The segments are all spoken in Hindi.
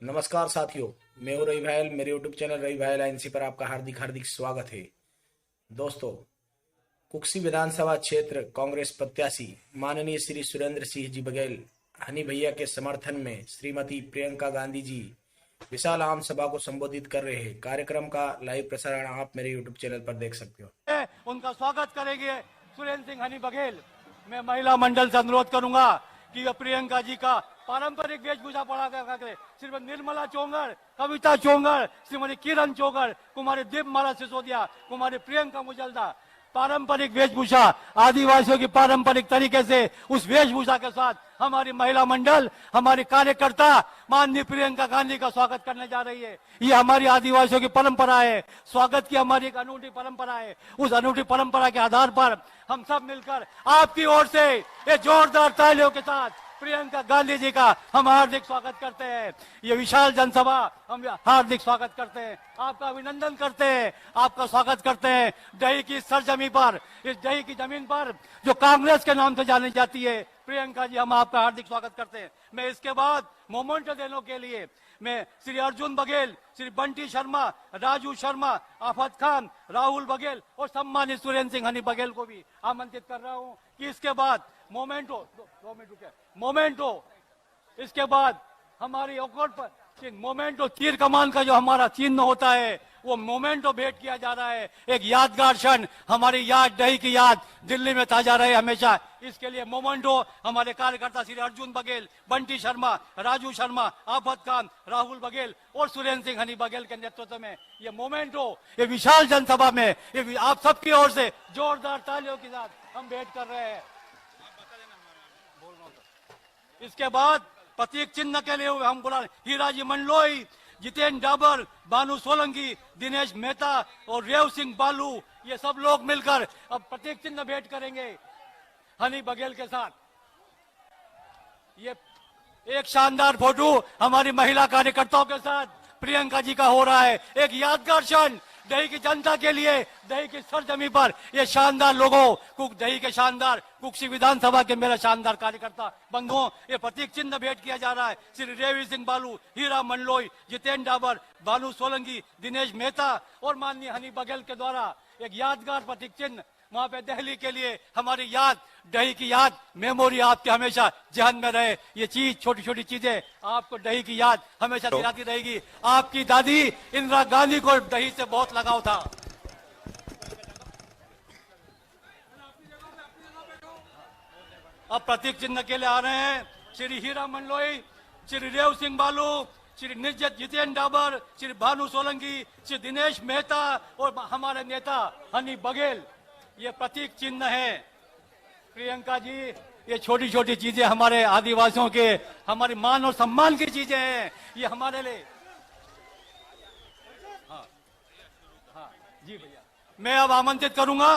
नमस्कार साथियों, मैं हूं रवि भायल। मेरे यूट्यूब चैनल रवि भायल आईएनसी पर आपका हार्दिक हार्दिक स्वागत है। दोस्तों, कुक्सी विधानसभा क्षेत्र कांग्रेस प्रत्याशी माननीय श्री सुरेंद्र सिंह जी बघेल हनी भैया के समर्थन में श्रीमती प्रियंका गांधी जी विशाल आम सभा को संबोधित कर रहे हैं। कार्यक्रम का लाइव प्रसारण आप मेरे यूट्यूब चैनल पर देख सकते हो। उनका स्वागत करेंगे सुरेंद्र सिंह हनी बघेल। मैं महिला मंडल से अनुरोध करूंगा कि वे प्रियंका जी का पारंपरिक वेशभूषा पड़ा कर श्रीमती निर्मला चोंगर, कविता चोंगर, श्रीमती किरण चोंगर, कुमारी दीपमाला सिसोदिया, कुमारी प्रियंका मुजल्दा पारंपरिक वेशभूषा, आदिवासियों की पारंपरिक तरीके से उस वेशभूषा के साथ हमारी महिला मंडल, हमारी कार्यकर्ता माननीय प्रियंका गांधी का स्वागत करने जा रही है। ये हमारी आदिवासियों की परंपरा है। स्वागत की हमारी एक अनूठी परंपरा है। उस अनूठी परंपरा के आधार पर हम सब मिलकर आपकी ओर से ये जोरदार तालियों के साथ प्रियंका गांधी जी का हम हार्दिक स्वागत करते हैं। ये विशाल जनसभा हम हार्दिक स्वागत करते हैं, आपका अभिनंदन करते हैं, आपका स्वागत करते हैं। दही की सरजमी पर, इस दही की जमीन पर जो कांग्रेस के नाम से जानी जाती है, प्रियंका जी हम आपका हार्दिक स्वागत करते हैं। मैं इसके बाद मोमेंटो देने के लिए मैं श्री अर्जुन बघेल, श्री बंटी शर्मा, राजू शर्मा, आफत खान, राहुल बघेल और सम्मानित सुरेंद्र सिंह हनी बघेल को भी आमंत्रित कर रहा हूं कि इसके बाद मोमेंटो 2 मिनट रुके, मोमेंटो इसके बाद हमारी औकड़ पर मोमेंटो तीर कमान का जो हमारा चिन्ह होता है वो मोमेंटो भेंट किया जा रहा है। एक यादगार क्षण, हमारी याद, दही की याद दिल्ली में ताजा रहे हमेशा। इसके लिए मोमेंटो हमारे कार्यकर्ता श्री अर्जुन बघेल, बंटी शर्मा, राजू शर्मा, आफत खान, राहुल बघेल और सुरेंद्र सिंह हनी बघेल के नेतृत्व में ये मोमेंटो, ये विशाल जनसभा में ये आप सबकी ओर से जोरदार तालियों के साथ हम भेंट कर रहे हैं। इसके बाद प्रतीक चिन्ह के लिए हम बुला हीराजी मंडलोई, जितेंद्र डाबर, बानू सोलंकी, दिनेश मेहता और रेव सिंह बालू, ये सब लोग मिलकर अब प्रतीक चिन्ह भेंट करेंगे हनी बघेल के साथ। ये एक शानदार फोटो हमारी महिला कार्यकर्ताओं के साथ प्रियंका जी का हो रहा है। एक यादगार क्षण दही की जनता के लिए, दही की सरजमी पर ये शानदार लोगों, दही के शानदार कुक्सी विधानसभा के मेरा शानदार कार्यकर्ता बंधुओं, ये प्रतीक चिन्ह भेंट किया जा रहा है। श्री रेवी सिंह बालू, हीरा मंडलोई, जितेंद्र डाबर, बानू सोलंकी, दिनेश मेहता और माननीय हनी बघेल के द्वारा एक यादगार प्रतीक चिन्ह वहां पे दिल्ली के लिए हमारी याद, दही की याद, मेमोरी आपके हमेशा जहन में रहे। ये चीज, छोटी छोटी चीजें आपको दही की याद हमेशा दिलाती रहेगी। आपकी दादी इंदिरा गांधी को दही से बहुत लगाव था। अब प्रतीक चिन्ह के लिए आ रहे हैं श्री हीरा मंडलोई, श्री रेव सिंह बालू, श्री जितेंद्र डाबर, श्री भानु सोलंकी, श्री दिनेश मेहता और हमारे नेता हनी बघेल। ये प्रतीक चिन्ह है। प्रियंका जी, ये छोटी छोटी चीजें हमारे आदिवासियों के, हमारे मान और सम्मान की चीजें हैं। ये हमारे लिए हाँ जी भैया। मैं अब आमंत्रित करूंगा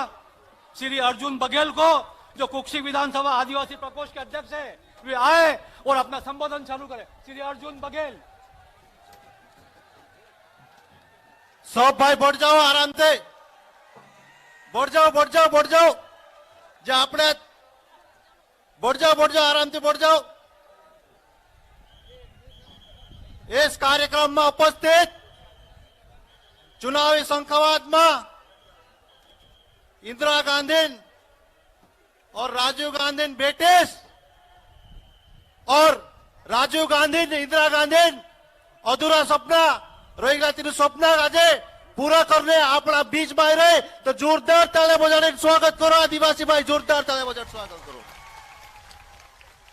श्री अर्जुन बघेल को, जो कुक्सी विधानसभा आदिवासी प्रकोष्ठ के अध्यक्ष है, वे आए और अपना संबोधन चालू करें। श्री अर्जुन बघेल। सब भाई बढ़ जाओ, आराम से बढ़ जाओ, बढ़ जाओ, बढ़ जाओ, जो अपने बढ़ जाओ, बढ़ जाओ, आराम से बढ़ जाओ। इस कार्यक्रम में उपस्थित चुनावी शंखवाद में इंदिरा गांधी और राजीव गांधी बेटे और राजीव गांधी, इंदिरा गांधी अधूरा सपना रहेगा, तेरे सपना आज पूरा करने अपना बीच में रहे तो जोरदार ताले बजाने स्वागत करो। आदिवासी भाई जोरदार ताले बजाने स्वागत करो।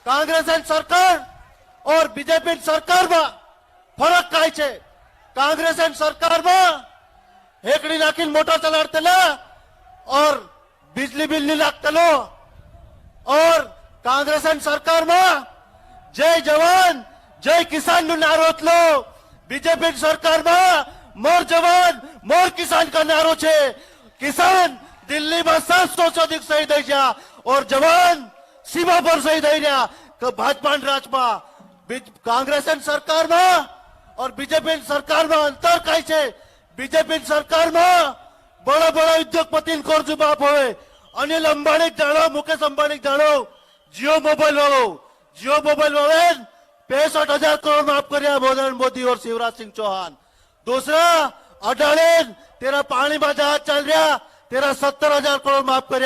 कांग्रेस सरकार और बीजेपी सरकार में फरक काय छे? कांग्रेस सरकार में हेकड़ी नाखीन मोटर चलाड़तेला और बिजली बिल नहीं लागतेलो, और कांग्रेस सरकार में जय जवान जय किसान नो नारो थलो। बीजेपी सरकार में मोर जवान मोर किसान का नारो छे। किसान दिल्ली में 700 से अधिक शहीद થઈ ગયા और जवान सीमा पर शहीद થઈ રહ્યા। तो भाजपा राज में कांग्रेस सरकार में और बीजेपी सरकार में अंतर काय छे? बीजेपी सरकार में बड़ा बड़ा उद्योगपति कर्ज माफ होय। अनिल अंबाणी जानो, मुकेश अंबाणी जानो, जियो मोबाइल वालों 65,000 करोड़ माफ कर मोदी और शिवराज सिंह चौहान। दूसरा, अडाणी तेरा पानी में जहाज चल रहा, तेरा 70,000 करोड़ माफ कर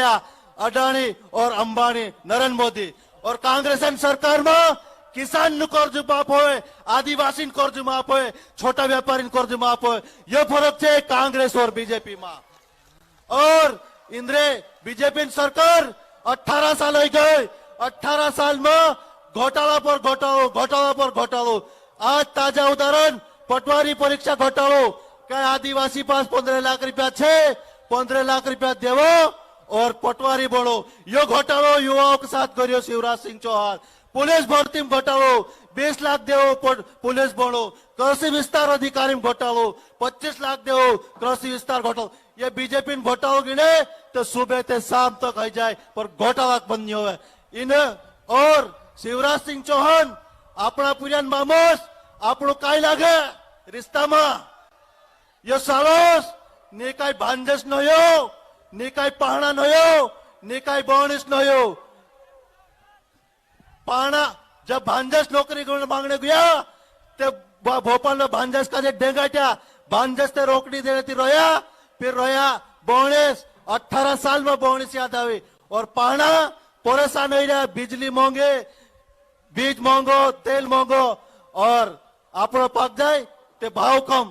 अडाणी और अंबानी नरेंद्र मोदी। और कांग्रेस सरकार में किसान नु कर्ज माफ होए, आदिवासी कर्ज माफ होए, छोटा व्यापारी कर्ज माफ होए। ये फरक है कांग्रेस और बीजेपी में। और इंद्रे बीजेपी सरकार 18 साल हो गए, 18 साल में घोटाला पर घोटालो, घोटाला पर घोटालो। आज ताजा उदाहरण पटवारी परीक्षा घोटालो। क्या आदिवासी पास 15 लाख रुपया छे, 15 लाख रुपया देवो और पटवारी बढ़ो। यो घोटालो युवाओं के साथ करियो शिवराज सिंह चौहान। पुलिस भर्ती में घोटालो, 20 लाख देवो पुलिस बढ़ो। कृषि विस्तार अधिकारी में घोटालो, 25 लाख देवो कृषि विस्तार घोटालो। ये बीजेपी ने घोटालो गिने तो सुबह से शाम तक हो जाए, पर घोटाला बंद नहीं हुए इन। और शिवराज सिंह चौहान अपना पुरान मामोस આપણું કાઈ લાગે રિશ્તામાં યો સાલોસ ને કાઈ ભાંજસ નયો ને કાઈ પહાણા નયો ને કાઈ બોણિસ નયો पहाड़ा जब भांजस नौकरी मांगने गया ते भोपाल में भांजस का जे डेंगाट्या भांजस ते रोकड़ी देने थी रोया, फिर रोया बोनिस 18 साल में बोनिस याद आई। और पहाड़ा परेशान हो रहा, बिजली महंगे, बीज महंगो, तेल महंगो और आपनो पक जाए ते भाव कम।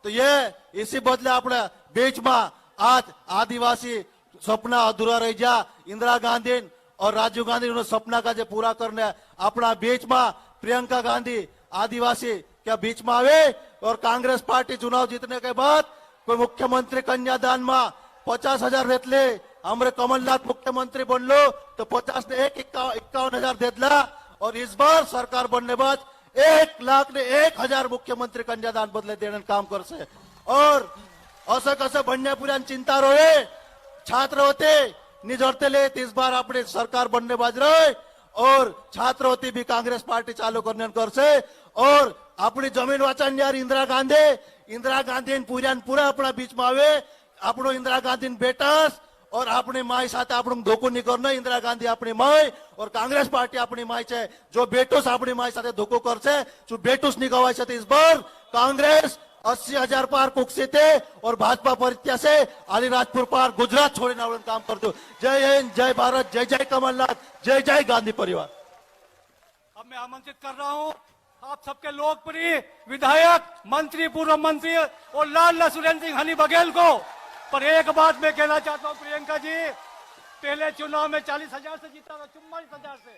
तो ये इसी बदले अपने बीच में आज आदिवासी सपना अधूरा रह जा। इंदिरा गांधी और राजीव गांधी उन्होंने सपना का जो पूरा करने अपना बीच में प्रियंका गांधी आदिवासी क्या बीच में आवे। और कांग्रेस पार्टी चुनाव जीतने के बाद कोई मुख्यमंत्री कन्यादान में 50,000 देतले, हमारे कमलनाथ मुख्यमंत्री बन लो तो 50 ने 51,000 देतला। और इस बार सरकार बनने बाद 1,01,000 मुख्यमंत्री कन्यादान बदले देने काम कर से। और असं कसं बनने पूरा चिंता रोए छात्र होते निजरते ले इस बार अपने सरकार बनने बाज रहे। और छात्र होती भी कांग्रेस पार्टी चालू करने कर से। और अपनी जमीन वाचन यार इंदिरा गांधी पूरा अपना बीच में आवे। अपनो इंदिरा गांधी बेटास और अपनी माई साथ आपण धोखो नहीं करना। इंदिरा गांधी अपनी माई और कांग्रेस पार्टी अपनी माई है। जो बेटूस अपनी माई साथ धोखो कर से, जो बेटूस नहीं गवाई इस बार कांग्रेस 80,000 पार कुक्सी थे और भाजपा परित्या से अलीराजपुर पार गुजरात छोड़ने वाले काम कर दो। जय हिंद, जय भारत, जय जय कमलनाथ, जय जय गांधी परिवार। अब मैं आमंत्रित कर रहा हूं आप सबके लोकप्रिय विधायक, मंत्री, पूर्व मंत्री और लाल सुरेंद्र सिंह हनी बघेल को। पर एक बात मैं कहना चाहता हूं प्रियंका जी, पहले चुनाव में 40,000 से जीता था, 44,000 से।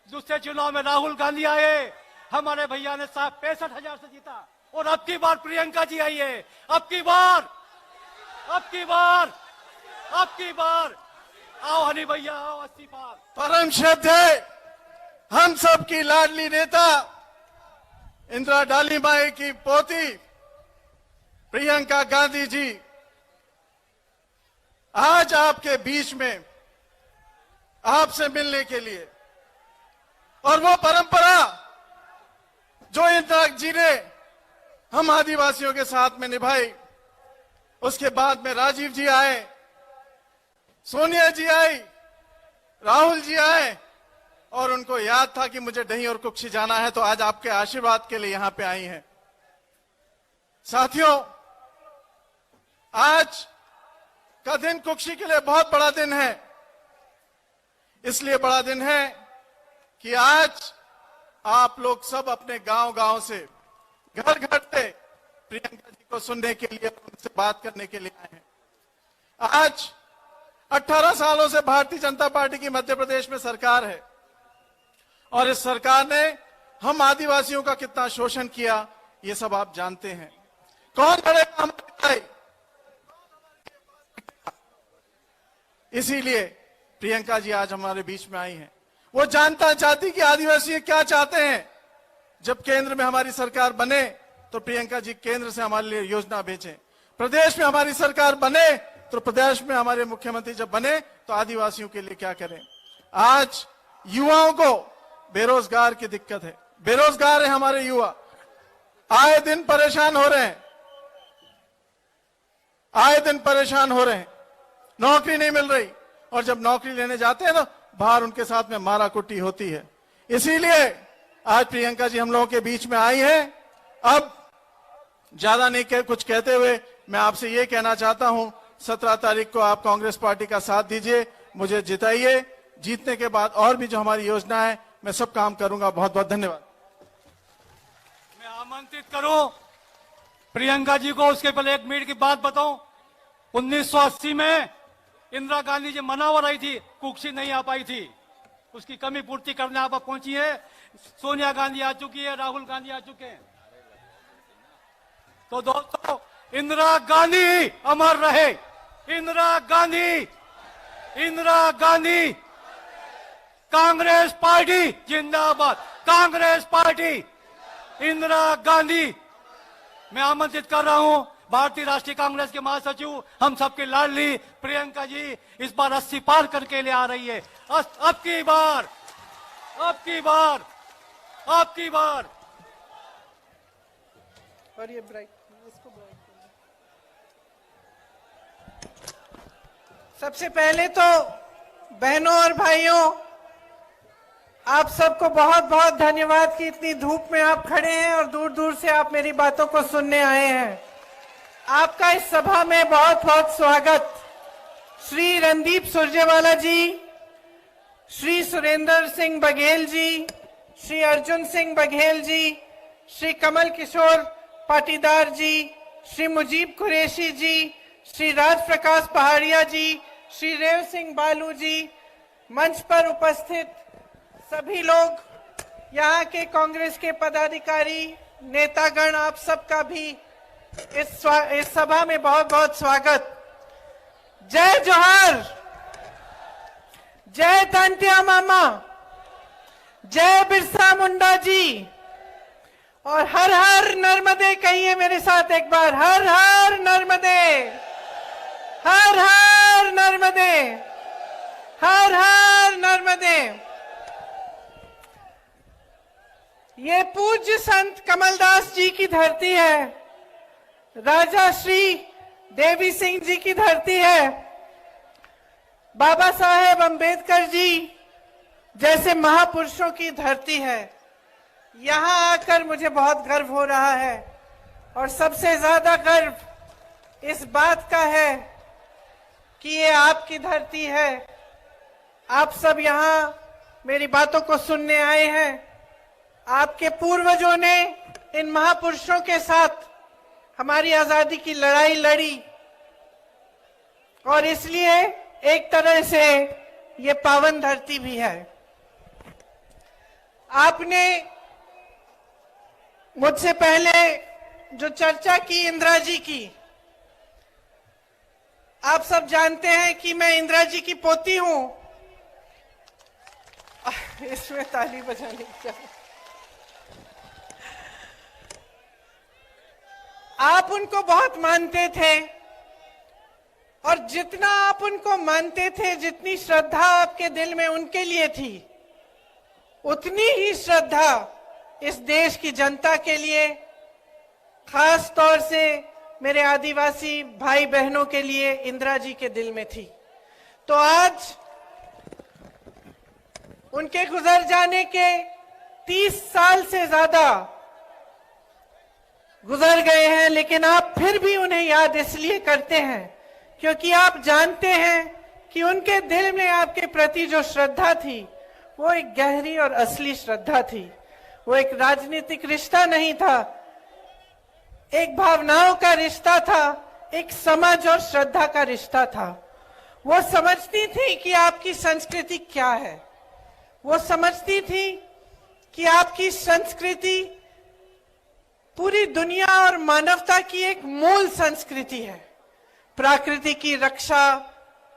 दूसरे चुनाव में राहुल गांधी आए, हमारे भैया ने 65,000 से जीता। और अब की बार प्रियंका जी आई है। अब की बार आओ हनी भैया, आओ 80 पार। परम श्रद्धेय हम सब की लाडली नेता इंदिरा डालीबाई की पोती प्रियंका गांधी जी आज आपके बीच में आपसे मिलने के लिए। और वो परंपरा जो इंदिरा जी ने हम आदिवासियों के साथ में निभाई, उसके बाद में राजीव जी आए, सोनिया जी आई, राहुल जी आए और उनको याद था कि मुझे दही और कुक्षी जाना है, तो आज आपके आशीर्वाद के लिए यहां पे आई हैं। साथियों, आज का दिन कुक्षी के लिए बहुत बड़ा दिन है। इसलिए बड़ा दिन है कि आज आप लोग सब अपने गांव से, घर घर से प्रियंका जी को सुनने के लिए, उनसे बात करने के लिए आए हैं। आज 18 सालों से भारतीय जनता पार्टी की मध्य प्रदेश में सरकार है और इस सरकार ने हम आदिवासियों का कितना शोषण किया ये सब आप जानते हैं। कौन लड़ेगा हमारी लड़ाई? इसीलिए प्रियंका जी आज हमारे बीच में आई हैं। वो जानता चाहती कि आदिवासी क्या चाहते हैं। जब केंद्र में हमारी सरकार बने तो प्रियंका जी केंद्र से हमारे लिए योजना भेजें। प्रदेश में हमारी सरकार बने तो प्रदेश में हमारे मुख्यमंत्री जब बने तो आदिवासियों के लिए क्या करें। आज युवाओं को बेरोजगार की दिक्कत है, बेरोजगार है हमारे युवा, आए दिन परेशान हो रहे हैं, नौकरी नहीं मिल रही। और जब नौकरी लेने जाते हैं तो बाहर उनके साथ में मारा कुटी होती है। इसीलिए आज प्रियंका जी हम लोगों के बीच में आई हैं। अब ज्यादा नहीं कुछ कहते हुए मैं आपसे ये कहना चाहता हूं, 17 तारीख को आप कांग्रेस पार्टी का साथ दीजिए, मुझे जिताइए। जीतने के बाद और भी जो हमारी योजना है मैं सब काम करूंगा। बहुत बहुत धन्यवाद। मैं आमंत्रित करूं प्रियंका जी को। उसके पहले 1 मिनट की बात बताऊं। 1980 में इंदिरा गांधी जी मनावर रही थी, कुक्षी नहीं आ पाई थी, उसकी कमी पूर्ति करने आप पहुंची है। सोनिया गांधी आ चुकी है, राहुल गांधी आ चुके हैं। तो दोस्तों, इंदिरा गांधी अमर रहे। इंदिरा गांधी, इंदिरा गांधी। कांग्रेस पार्टी जिंदाबाद, कांग्रेस पार्टी, इंदिरा गांधी। मैं आमंत्रित कर रहा हूं भारतीय राष्ट्रीय कांग्रेस के महासचिव, हम सबके लाडली प्रियंका जी इस बार 80 पार करके ले आ रही है। अब की बार, अब की बार, अब की बार। और ये ब्राइट, इसको ब्राइट कर दो। सबसे पहले तो बहनों और भाइयों, आप सबको बहुत बहुत धन्यवाद कि इतनी धूप में आप खड़े हैं और दूर दूर से आप मेरी बातों को सुनने आए हैं। आपका इस सभा में बहुत बहुत स्वागत। श्री रणदीप सुरजेवाला जी, श्री सुरेंद्र सिंह बघेल जी, श्री अर्जुन सिंह बघेल जी, श्री कमल किशोर पाटीदार जी, श्री मुजीब कुरैशी जी, श्री राज प्रकाश पहाड़िया जी, श्री रेव सिंह बालू जी, मंच पर उपस्थित सभी लोग, यहाँ के कांग्रेस के पदाधिकारी, नेतागण, आप सबका भी इस सभा में बहुत बहुत स्वागत। जय जोहार, जय तांत्या मामा, जय बिरसा मुंडा जी, और हर हर नर्मदे कहिए मेरे साथ एक बार, हर हर नर्मदे, हर हर नर्मदे, हर हर नर्मदे। ये पूज्य संत कमलदास जी की धरती है, राजा श्री देवी सिंह जी की धरती है, बाबा साहेब अंबेडकर जी जैसे महापुरुषों की धरती है। यहाँ आकर मुझे बहुत गर्व हो रहा है, और सबसे ज्यादा गर्व इस बात का है कि ये आपकी धरती है। आप सब यहाँ मेरी बातों को सुनने आए हैं। आपके पूर्वजों ने इन महापुरुषों के साथ हमारी आजादी की लड़ाई लड़ी, और इसलिए एक तरह से ये पावन धरती भी है। आपने मुझसे पहले जो चर्चा की इंदिरा जी की, आप सब जानते हैं कि मैं इंदिरा जी की पोती हूं। इसमें ताली बजाने की, आप उनको बहुत मानते थे, और जितना आप उनको मानते थे, जितनी श्रद्धा आपके दिल में उनके लिए थी, उतनी ही श्रद्धा इस देश की जनता के लिए, खास तौर से मेरे आदिवासी भाई बहनों के लिए इंदिरा जी के दिल में थी। तो आज उनके गुजर जाने के 30 साल से ज्यादा गुजर गए हैं, लेकिन आप फिर भी उन्हें याद इसलिए करते हैं क्योंकि आप जानते हैं कि उनके दिल में आपके प्रति जो श्रद्धा थी, वो एक गहरी और असली श्रद्धा थी। वो एक राजनीतिक रिश्ता नहीं था, एक भावनाओं का रिश्ता था, एक समझ और श्रद्धा का रिश्ता था। वो समझती थी कि आपकी संस्कृति क्या है, वो समझती थी कि आपकी संस्कृति पूरी दुनिया और मानवता की एक मूल संस्कृति है। प्रकृति की रक्षा,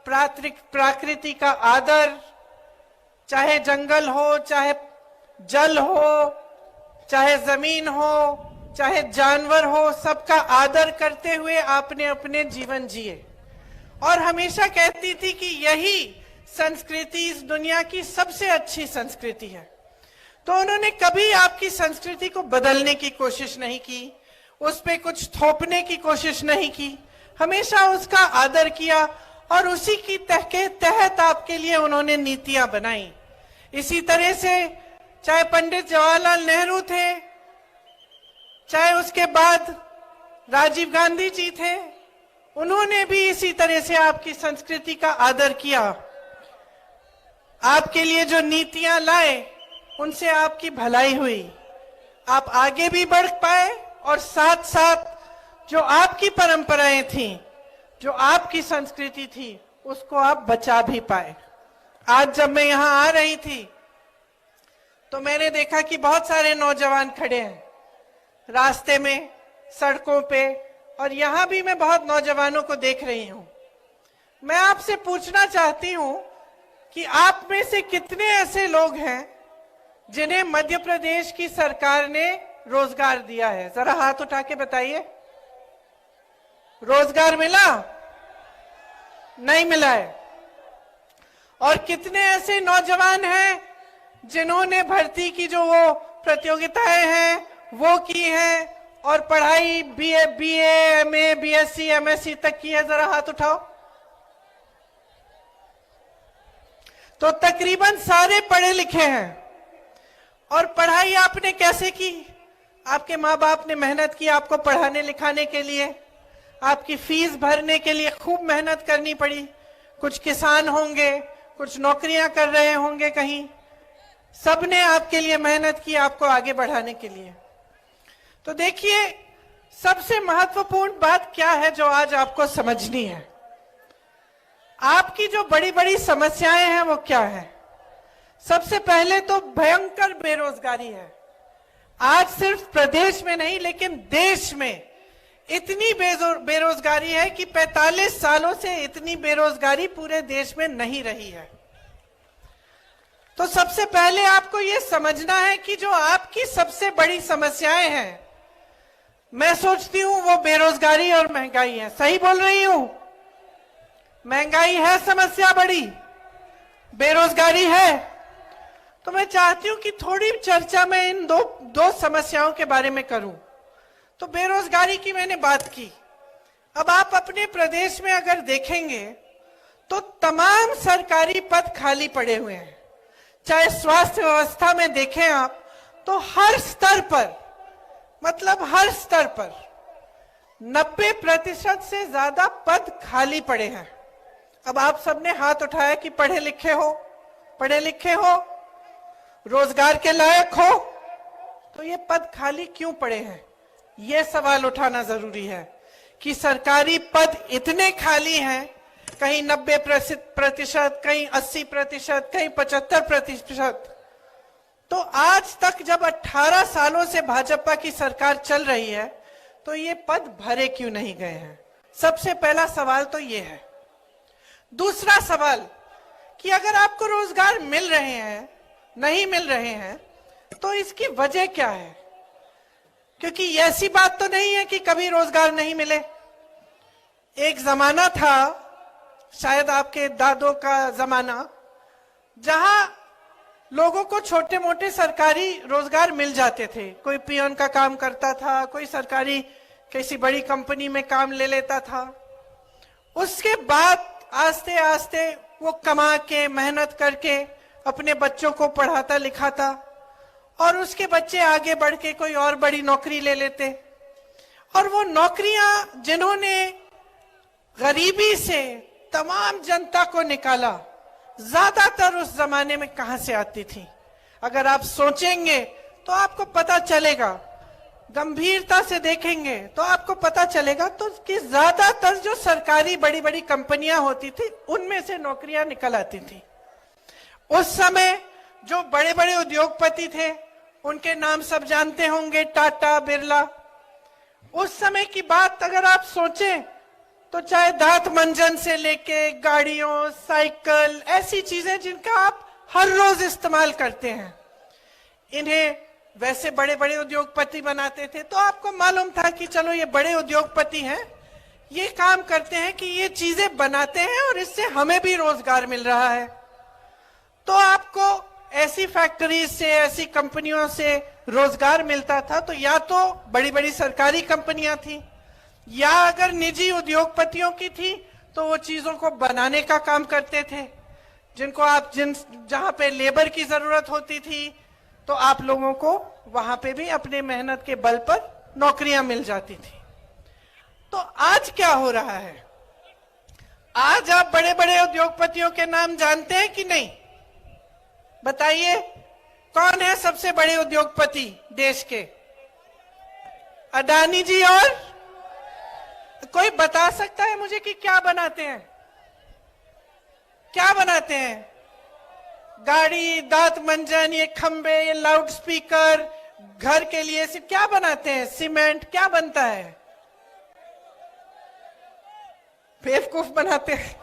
प्रकृति का आदर, चाहे जंगल हो, चाहे जल हो, चाहे जमीन हो, चाहे जानवर हो, सबका आदर करते हुए आपने अपने जीवन जिए। और हमेशा कहती थी कि यही संस्कृति इस दुनिया की सबसे अच्छी संस्कृति है। तो उन्होंने कभी आपकी संस्कृति को बदलने की कोशिश नहीं की, उस पे कुछ थोपने की कोशिश नहीं की, हमेशा उसका आदर किया, और उसी की तहत आपके लिए उन्होंने नीतियां बनाई। इसी तरह से चाहे पंडित जवाहरलाल नेहरू थे, चाहे उसके बाद राजीव गांधी जी थे, उन्होंने भी इसी तरह से आपकी संस्कृति का आदर किया। आपके लिए जो नीतियां लाए उनसे आपकी भलाई हुई, आप आगे भी बढ़ पाए और साथ साथ जो आपकी परंपराएं थी, जो आपकी संस्कृति थी, उसको आप बचा भी पाए। आज जब मैं यहां आ रही थी तो मैंने देखा कि बहुत सारे नौजवान खड़े हैं रास्ते में, सड़कों पे, और यहां भी मैं बहुत नौजवानों को देख रही हूं। मैं आपसे पूछना चाहती हूं कि आप में से कितने ऐसे लोग हैं जिन्हें मध्य प्रदेश की सरकार ने रोजगार दिया है? जरा हाथ उठा के बताइए। रोजगार मिला? नहीं मिला है। और कितने ऐसे नौजवान हैं जिन्होंने भर्ती की जो वो प्रतियोगिताएं हैं वो की है और पढ़ाई बीए, एमए, बीएससी, एमएससी तक की है? जरा हाथ उठाओ। तो तकरीबन सारे पढ़े लिखे हैं। और पढ़ाई आपने कैसे की? आपके माँ बाप ने मेहनत की आपको पढ़ाने लिखाने के लिए, आपकी फीस भरने के लिए खूब मेहनत करनी पड़ी। कुछ किसान होंगे, कुछ नौकरियां कर रहे होंगे कहीं, सबने आपके लिए मेहनत की आपको आगे बढ़ाने के लिए। तो देखिए, सबसे महत्वपूर्ण बात क्या है जो आज आपको समझनी है? आपकी जो बड़ी बड़ी समस्याएं हैं वो क्या है? सबसे पहले तो भयंकर बेरोजगारी है। आज सिर्फ प्रदेश में नहीं लेकिन देश में इतनी बेरोजगारी है कि 45 सालों से इतनी बेरोजगारी पूरे देश में नहीं रही है। तो सबसे पहले आपको यह समझना है कि जो आपकी सबसे बड़ी समस्याएं हैं, मैं सोचती हूं वो बेरोजगारी और महंगाई है। सही बोल रही हूं? महंगाई है समस्या बड़ी, बेरोजगारी है। तो मैं चाहती हूं कि थोड़ी चर्चा मैं इन दो समस्याओं के बारे में करूं। तो बेरोजगारी की मैंने बात की। अब आप अपने प्रदेश में अगर देखेंगे तो तमाम सरकारी पद खाली पड़े हुए हैं। चाहे स्वास्थ्य व्यवस्था में देखें आप तो हर स्तर पर, मतलब हर स्तर पर 90% से ज्यादा पद खाली पड़े हैं। अब आप सबने हाथ उठाया कि पढ़े लिखे हो, रोजगार के लायक हो, तो ये पद खाली क्यों पड़े हैं? ये सवाल उठाना जरूरी है कि सरकारी पद इतने खाली हैं, कहीं 90%, कहीं 80%, कहीं 75%। तो आज तक जब 18 सालों से भाजपा की सरकार चल रही है तो ये पद भरे क्यों नहीं गए हैं? सबसे पहला सवाल तो ये है। दूसरा सवाल कि अगर आपको रोजगार मिल रहे हैं, नहीं मिल रहे हैं, तो इसकी वजह क्या है? क्योंकि ऐसी बात तो नहीं है कि कभी रोजगार नहीं मिले। एक जमाना था, शायद आपके दादों का जमाना, जहां लोगों को छोटे मोटे सरकारी रोजगार मिल जाते थे। कोई पियन का काम करता था, कोई सरकारी किसी बड़ी कंपनी में काम ले लेता था। उसके बाद आस्ते आस्ते वो कमा के, मेहनत करके अपने बच्चों को पढ़ाता लिखाता और उसके बच्चे आगे बढ़ के कोई और बड़ी नौकरी ले लेते। और वो नौकरियां जिन्होंने गरीबी से तमाम जनता को निकाला, ज्यादातर उस जमाने में कहां से आती थी? अगर आप सोचेंगे तो आपको पता चलेगा, गंभीरता से देखेंगे तो आपको पता चलेगा तो कि ज्यादातर जो सरकारी बड़ी बड़ी कंपनियां होती थी उनमें से नौकरियां निकल आती थी। उस समय जो बड़े बड़े उद्योगपति थे उनके नाम सब जानते होंगे, टाटा, बिरला। उस समय की बात अगर आप सोचें तो चाहे दांत मंजन से लेके गाड़ियों, साइकिल, ऐसी चीजें जिनका आप हर रोज इस्तेमाल करते हैं, इन्हें वैसे बड़े बड़े उद्योगपति बनाते थे। तो आपको मालूम था कि चलो ये बड़े उद्योगपति हैं, ये काम करते हैं कि ये चीजें बनाते हैं और इससे हमें भी रोजगार मिल रहा है। तो आपको ऐसी फैक्ट्रीज से, ऐसी कंपनियों से रोजगार मिलता था। तो या तो बड़ी बड़ी सरकारी कंपनियां थी, या अगर निजी उद्योगपतियों की थी तो वो चीजों को बनाने का काम करते थे, जिनको आप जहां पे लेबर की जरूरत होती थी तो आप लोगों को वहां पे भी अपने मेहनत के बल पर नौकरियां मिल जाती थी। तो आज क्या हो रहा है? आज आप बड़े बड़े उद्योगपतियों के नाम जानते हैं कि नहीं? बताइए, कौन है सबसे बड़े उद्योगपति देश के? अडानी जी। और कोई बता सकता है मुझे कि क्या बनाते हैं? क्या बनाते हैं? गाड़ी, दांत मंजन, ये खंबे, ये लाउड स्पीकर, घर के लिए सिर्फ क्या बनाते हैं? सीमेंट। क्या बनता है? बेवकूफ बनाते हैं।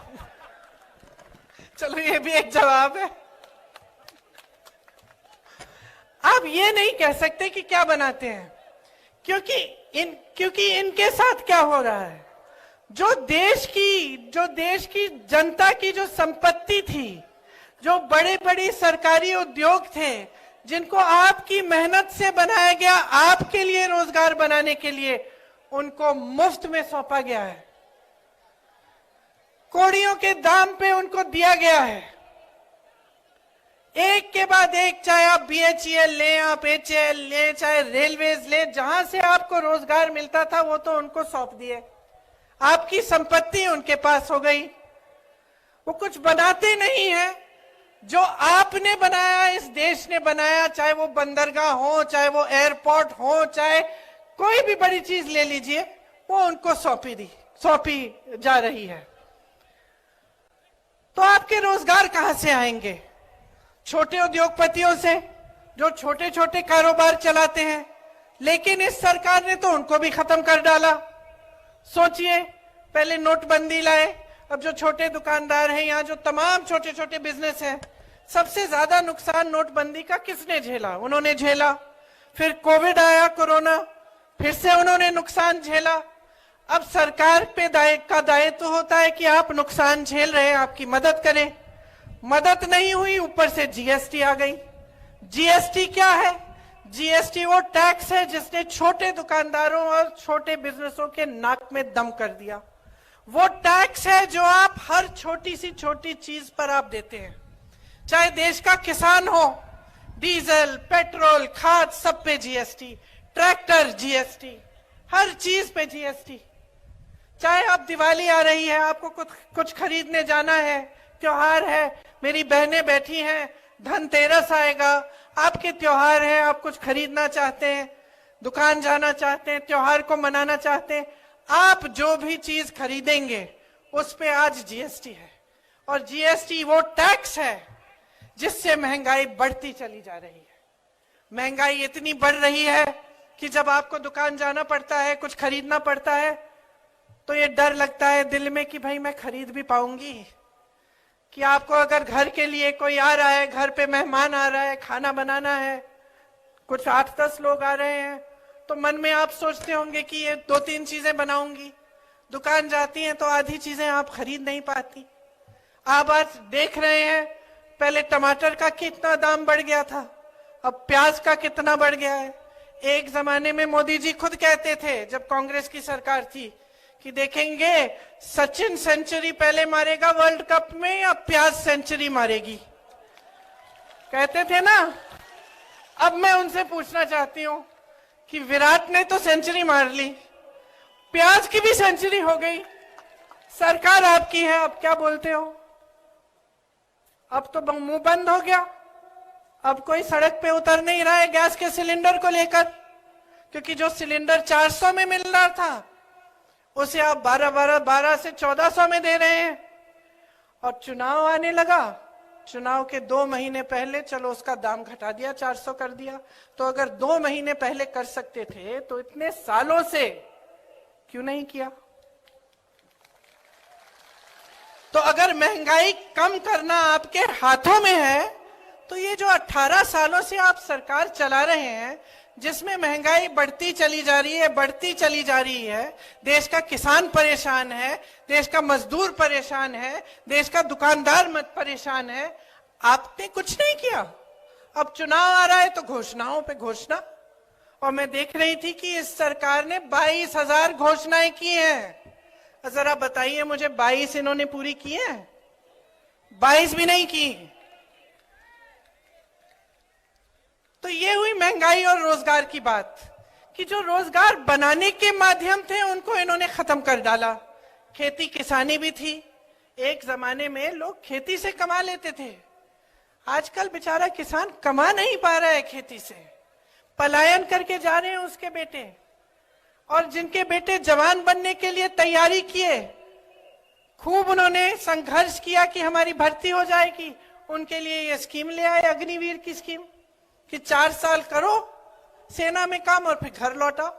चलो, ये भी एक जवाब है। आप ये नहीं कह सकते कि क्या बनाते हैं, क्योंकि इनके साथ क्या हो रहा है? जो देश की जनता की जो संपत्ति थी, जो बड़े बड़े सरकारी उद्योग थे, जिनको आपकी मेहनत से बनाया गया, आपके लिए रोजगार बनाने के लिए, उनको मुफ्त में सौंपा गया है। कौड़ियों के दाम पे उनको दिया गया है। एक के बाद एक, चाहे आप BHEL लें, आप HAL लें, चाहे रेलवेज लें, जहां से आपको रोजगार मिलता था वो तो उनको सौंप दिए। आपकी संपत्ति उनके पास हो गई। वो कुछ बनाते नहीं है। जो आपने बनाया, इस देश ने बनाया, चाहे वो बंदरगाह हो, चाहे वो एयरपोर्ट हो, चाहे कोई भी बड़ी चीज ले लीजिए, वो उनको सौंपी जा रही है। तो आपके रोजगार कहां से आएंगे? छोटे उद्योगपतियों से, जो छोटे छोटे कारोबार चलाते हैं। लेकिन इस सरकार ने तो उनको भी खत्म कर डाला। सोचिए, पहले नोटबंदी लाए, अब जो छोटे दुकानदार हैं, यहाँ जो तमाम छोटे छोटे बिजनेस हैं, सबसे ज्यादा नुकसान नोटबंदी का किसने झेला? उन्होंने झेला। फिर कोविड आया, कोरोना, फिर से उन्होंने नुकसान झेला। अब सरकार पे दायित्व होता है कि आप नुकसान झेल रहे हैं, आपकी मदद करें। मदद नहीं हुई, ऊपर से GST आ गई। GST क्या है? GST वो टैक्स है जिसने छोटे दुकानदारों और छोटे बिजनेसों के नाक में दम कर दिया। वो टैक्स है जो आप हर छोटी सी छोटी चीज पर आप देते हैं। चाहे देश का किसान हो, डीजल, पेट्रोल, खाद, सब पे GST, ट्रैक्टर GST, हर चीज पे GST। चाहे आप दिवाली आ रही है, आपको कुछ खरीदने जाना है, त्योहार है, मेरी बहनें बैठी हैं, धनतेरस आएगा, आपके त्योहार है, आप कुछ खरीदना चाहते हैं, दुकान जाना चाहते हैं, त्योहार को मनाना चाहते हैं, आप जो भी चीज खरीदेंगे उस पे आज GST है। और GST वो टैक्स है जिससे महंगाई बढ़ती चली जा रही है। महंगाई इतनी बढ़ रही है कि जब आपको दुकान जाना पड़ता है, कुछ खरीदना पड़ता है, तो ये डर लगता है दिल में कि भाई मैं खरीद भी पाऊंगी? कि आपको अगर घर के लिए कोई आ रहा है, घर पे मेहमान आ रहा है, खाना बनाना है, कुछ 8-10 लोग आ रहे हैं, तो मन में आप सोचते होंगे कि ये 2-3 चीजें बनाऊंगी। दुकान जाती हैं तो आधी चीजें आप खरीद नहीं पाती। आप आज देख रहे हैं, पहले टमाटर का कितना दाम बढ़ गया था, अब प्याज का कितना बढ़ गया है। एक जमाने में मोदी जी खुद कहते थे, जब कांग्रेस की सरकार थी, कि देखेंगे सचिन सेंचुरी पहले मारेगा वर्ल्ड कप में या प्याज सेंचुरी मारेगी, कहते थे ना। अब मैं उनसे पूछना चाहती हूं कि विराट ने तो सेंचुरी मार ली, प्याज की भी सेंचुरी हो गई, सरकार आपकी है, अब क्या बोलते हो? अब तो मुंह बंद हो गया। अब कोई सड़क पे उतर नहीं रहा है गैस के सिलेंडर को लेकर, क्योंकि जो सिलेंडर 400 में मिल रहा था उसे आप 12 से 1400 में दे रहे हैं। और चुनाव आने लगा, चुनाव के 2 महीने पहले चलो उसका दाम घटा दिया, 400 कर दिया। तो अगर 2 महीने पहले कर सकते थे तो इतने सालों से क्यों नहीं किया? तो अगर महंगाई कम करना आपके हाथों में है, तो ये जो 18 सालों से आप सरकार चला रहे हैं, जिसमें महंगाई बढ़ती चली जा रही है, देश का किसान परेशान है, देश का मजदूर परेशान है, देश का दुकानदार परेशान है, आपने कुछ नहीं किया। अब चुनाव आ रहा है तो घोषणाओं पे घोषणा। और मैं देख रही थी कि इस सरकार ने 22,000 घोषणाएं की हैं। जरा बताइए मुझे, 22 इन्होंने पूरी की हैं? 22 भी नहीं की। तो ये हुई महंगाई और रोजगार की बात, कि जो रोजगार बनाने के माध्यम थे उनको इन्होंने खत्म कर डाला। खेती किसानी भी थी, एक जमाने में लोग खेती से कमा लेते थे, आजकल बेचारा किसान कमा नहीं पा रहा है खेती से, पलायन करके जा रहे हैं उसके बेटे। और जिनके बेटे जवान बनने के लिए तैयारी किए, खूब उन्होंने संघर्ष किया कि हमारी भर्ती हो जाएगी, उनके लिए ये स्कीम ले आए, अग्निवीर की स्कीम, कि 4 साल करो सेना में काम और फिर घर लौटाओ।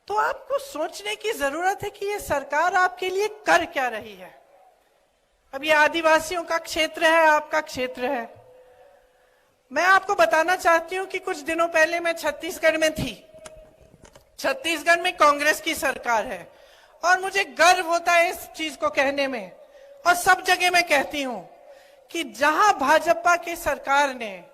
तो आपको सोचने की जरूरत है कि ये सरकार आपके लिए कर क्या रही है। अब ये आदिवासियों का क्षेत्र है, आपका क्षेत्र है। मैं आपको बताना चाहती हूं कि कुछ दिनों पहले मैं छत्तीसगढ़ में थी। छत्तीसगढ़ में कांग्रेस की सरकार है और मुझे गर्व होता है इस चीज को कहने में, और सब जगह मैं कहती हूं कि जहां भाजपा की सरकार ने,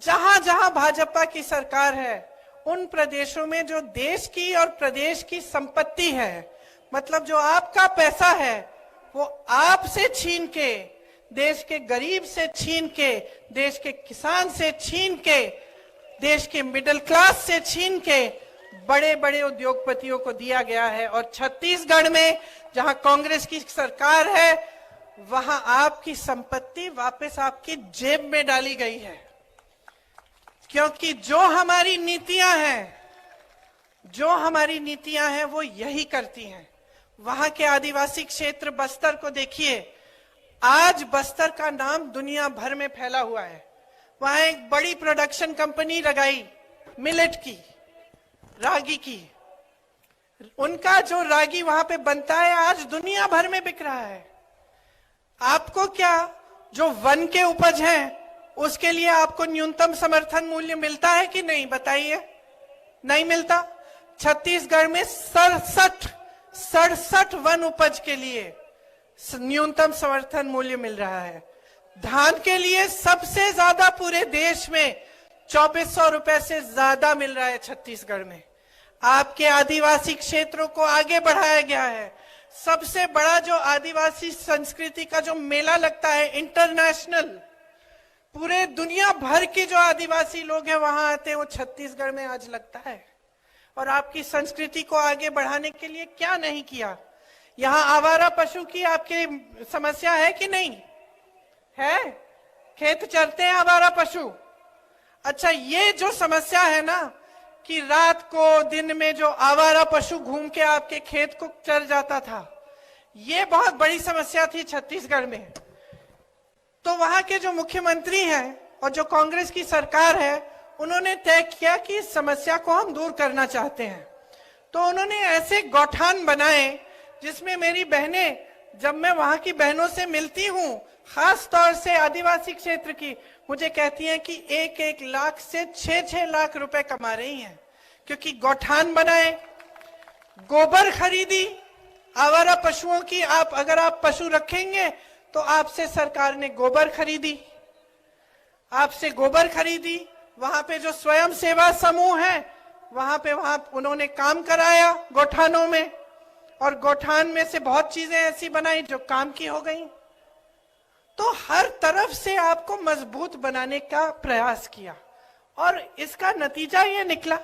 जहां जहां भाजपा की सरकार है, उन प्रदेशों में जो देश की और प्रदेश की संपत्ति है, मतलब जो आपका पैसा है, वो आपसे छीन के, देश के गरीब से छीन के, देश के किसान से छीन के, देश के मिडिल क्लास से छीन के बड़े बड़े उद्योगपतियों को दिया गया है। और छत्तीसगढ़ में जहां कांग्रेस की सरकार है, वहां आपकी संपत्ति वापस आपकी जेब में डाली गई है। क्योंकि जो हमारी नीतियां हैं वो यही करती हैं। वहां के आदिवासी क्षेत्र बस्तर को देखिए, आज बस्तर का नाम दुनिया भर में फैला हुआ है। वहां एक बड़ी प्रोडक्शन कंपनी लगाई मिलेट की, रागी की, उनका जो रागी वहां पे बनता है आज दुनिया भर में बिक रहा है। आपको क्या, जो वन के उपज हैं उसके लिए आपको न्यूनतम समर्थन मूल्य मिलता है कि नहीं, बताइए? नहीं मिलता। छत्तीसगढ़ में 67 वन उपज के लिए न्यूनतम समर्थन मूल्य मिल रहा है। धान के लिए सबसे ज्यादा पूरे देश में 2400 रुपए से ज्यादा मिल रहा है छत्तीसगढ़ में। आपके आदिवासी क्षेत्रों को आगे बढ़ाया गया है। सबसे बड़ा जो आदिवासी संस्कृति का जो मेला लगता है इंटरनेशनल, पूरे दुनिया भर के जो आदिवासी लोग हैं वहां आते हैं, वो छत्तीसगढ़ में आज लगता है। और आपकी संस्कृति को आगे बढ़ाने के लिए क्या नहीं किया। यहाँ आवारा पशु की आपकी समस्या है कि नहीं है? खेत चरते हैं आवारा पशु। अच्छा, ये जो समस्या है ना कि रात को दिन में जो आवारा पशु घूम के आपके खेत को चर जाता था, ये बहुत बड़ी समस्या थी छत्तीसगढ़ में। तो वहां के जो मुख्यमंत्री हैं और जो कांग्रेस की सरकार है, उन्होंने तय किया कि इस समस्या को हम दूर करना चाहते हैं। तो उन्होंने ऐसे गौठान बनाए जिसमें मेरी बहनें, जब मैं वहां की बहनों से मिलती हूँ, खास तौर से आदिवासी क्षेत्र की, मुझे कहती हैं कि 1-1 लाख से 6-6 लाख रुपए कमा रही हैं, क्योंकि गौठान बनाए, गोबर खरीदी आवारा पशुओं की। अगर आप पशु रखेंगे तो आपसे सरकार ने गोबर खरीदी, वहां पे जो स्वयं सेवा समूह है वहां उन्होंने काम कराया गौठानों में, और गौठान में से बहुत चीजें ऐसी बनाई जो काम की हो गई। तो हर तरफ से आपको मजबूत बनाने का प्रयास किया, और इसका नतीजा ये निकला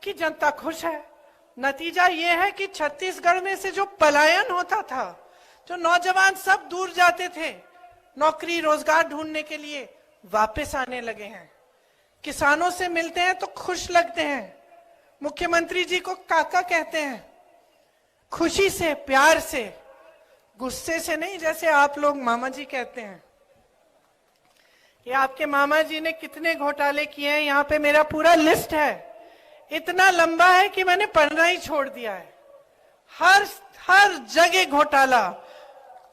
कि जनता खुश है। नतीजा ये है कि छत्तीसगढ़ में से जो पलायन होता था, जो नौजवान सब दूर जाते थे नौकरी रोजगार ढूंढने के लिए, वापस आने लगे हैं। किसानों से मिलते हैं तो खुश लगते हैं, मुख्यमंत्री जी को काका कहते हैं, खुशी से, प्यार से, गुस्से से नहीं, जैसे आप लोग मामा जी कहते हैं। ये आपके मामा जी ने कितने घोटाले किए हैं, यहाँ पे मेरा पूरा लिस्ट है, इतना लंबा है कि मैंने पढ़ना ही छोड़ दिया है। हर जगह घोटाला,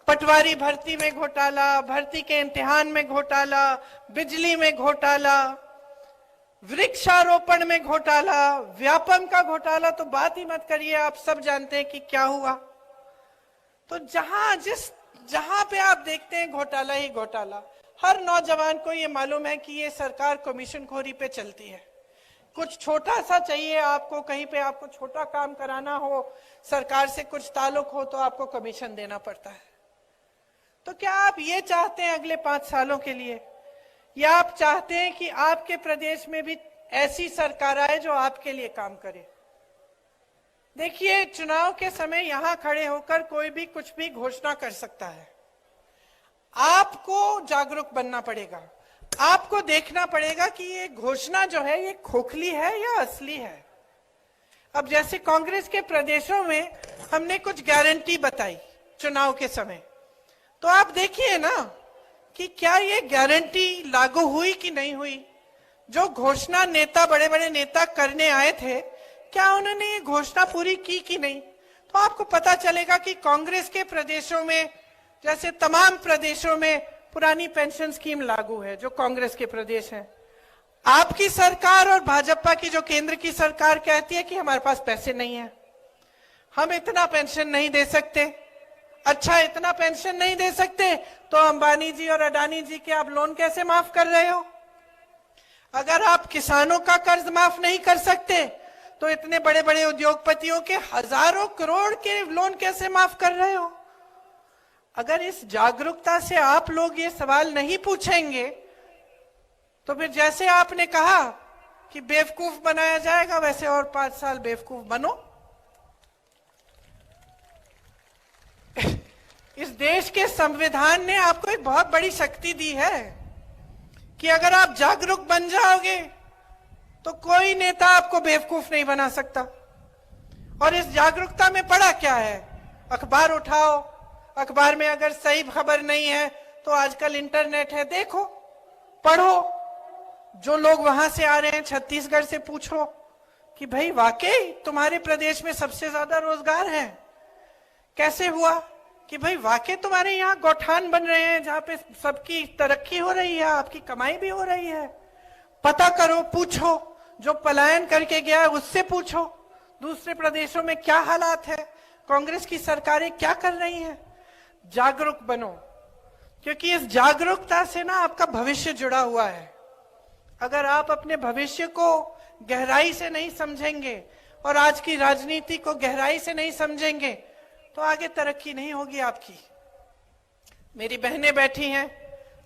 पटवारी भर्ती में घोटाला, भर्ती के इम्तिहान में घोटाला, बिजली में घोटाला, वृक्षारोपण में घोटाला, व्यापम का घोटाला तो बात ही मत करिए, आप सब जानते हैं कि क्या हुआ। तो जहां पे आप देखते हैं घोटाला ही घोटाला। हर नौजवान को ये मालूम है कि ये सरकार कमीशनखोरी पे चलती है। कुछ छोटा सा चाहिए आपको, कहीं पे आपको छोटा काम कराना हो, सरकार से कुछ ताल्लुक हो, तो आपको कमीशन देना पड़ता है। तो क्या आप ये चाहते हैं अगले 5 सालों के लिए, या आप चाहते हैं कि आपके प्रदेश में भी ऐसी सरकार आए जो आपके लिए काम करे? देखिए, चुनाव के समय यहां खड़े होकर कोई भी कुछ भी घोषणा कर सकता है। आपको जागरूक बनना पड़ेगा। आपको देखना पड़ेगा कि ये घोषणा जो है ये खोखली है या असली है। अब जैसे कांग्रेस के प्रदेशों में हमने कुछ गारंटी बताई चुनाव के समय, तो आप देखिए ना कि क्या ये गारंटी लागू हुई कि नहीं हुई। जो घोषणा नेता, बड़े बड़े नेता करने आए थे, क्या उन्होंने ये घोषणा पूरी की कि नहीं? तो आपको पता चलेगा कि कांग्रेस के प्रदेशों में, जैसे तमाम प्रदेशों में पुरानी पेंशन स्कीम लागू है जो कांग्रेस के प्रदेश हैं। आपकी सरकार और भाजपा की जो केंद्र की सरकार कहती है कि हमारे पास पैसे नहीं है, हम इतना पेंशन नहीं दे सकते। अच्छा, इतना पेंशन नहीं दे सकते तो अंबानी जी और अडानी जी के आप लोन कैसे माफ कर रहे हो? अगर आप किसानों का कर्ज माफ नहीं कर सकते तो इतने बड़े बड़े उद्योगपतियों के हजारों करोड़ के लोन कैसे माफ कर रहे हो? अगर इस जागरूकता से आप लोग ये सवाल नहीं पूछेंगे तो फिर जैसे आपने कहा कि बेवकूफ बनाया जाएगा, वैसे और 5 साल बेवकूफ बनो। इस देश के संविधान ने आपको एक बहुत बड़ी शक्ति दी है कि अगर आप जागरूक बन जाओगे तो कोई नेता आपको बेवकूफ नहीं बना सकता। और इस जागरूकता में पड़ा क्या है? अखबार उठाओ, अखबार में अगर सही खबर नहीं है तो आजकल इंटरनेट है, देखो, पढ़ो। जो लोग वहां से आ रहे हैं छत्तीसगढ़ से पूछो कि भाई वाकई तुम्हारे प्रदेश में सबसे ज्यादा रोजगार है, कैसे हुआ? कि भाई वाकई तुम्हारे यहाँ गौठान बन रहे हैं जहां पे सबकी तरक्की हो रही है, आपकी कमाई भी हो रही है। पता करो, पूछो। जो पलायन करके गया है उससे पूछो दूसरे प्रदेशों में क्या हालात है, कांग्रेस की सरकारें क्या कर रही हैं। जागरूक बनो, क्योंकि इस जागरूकता से ना आपका भविष्य जुड़ा हुआ है। अगर आप अपने भविष्य को गहराई से नहीं समझेंगे और आज की राजनीति को गहराई से नहीं समझेंगे तो आगे तरक्की नहीं होगी आपकी। मेरी बहनें बैठी हैं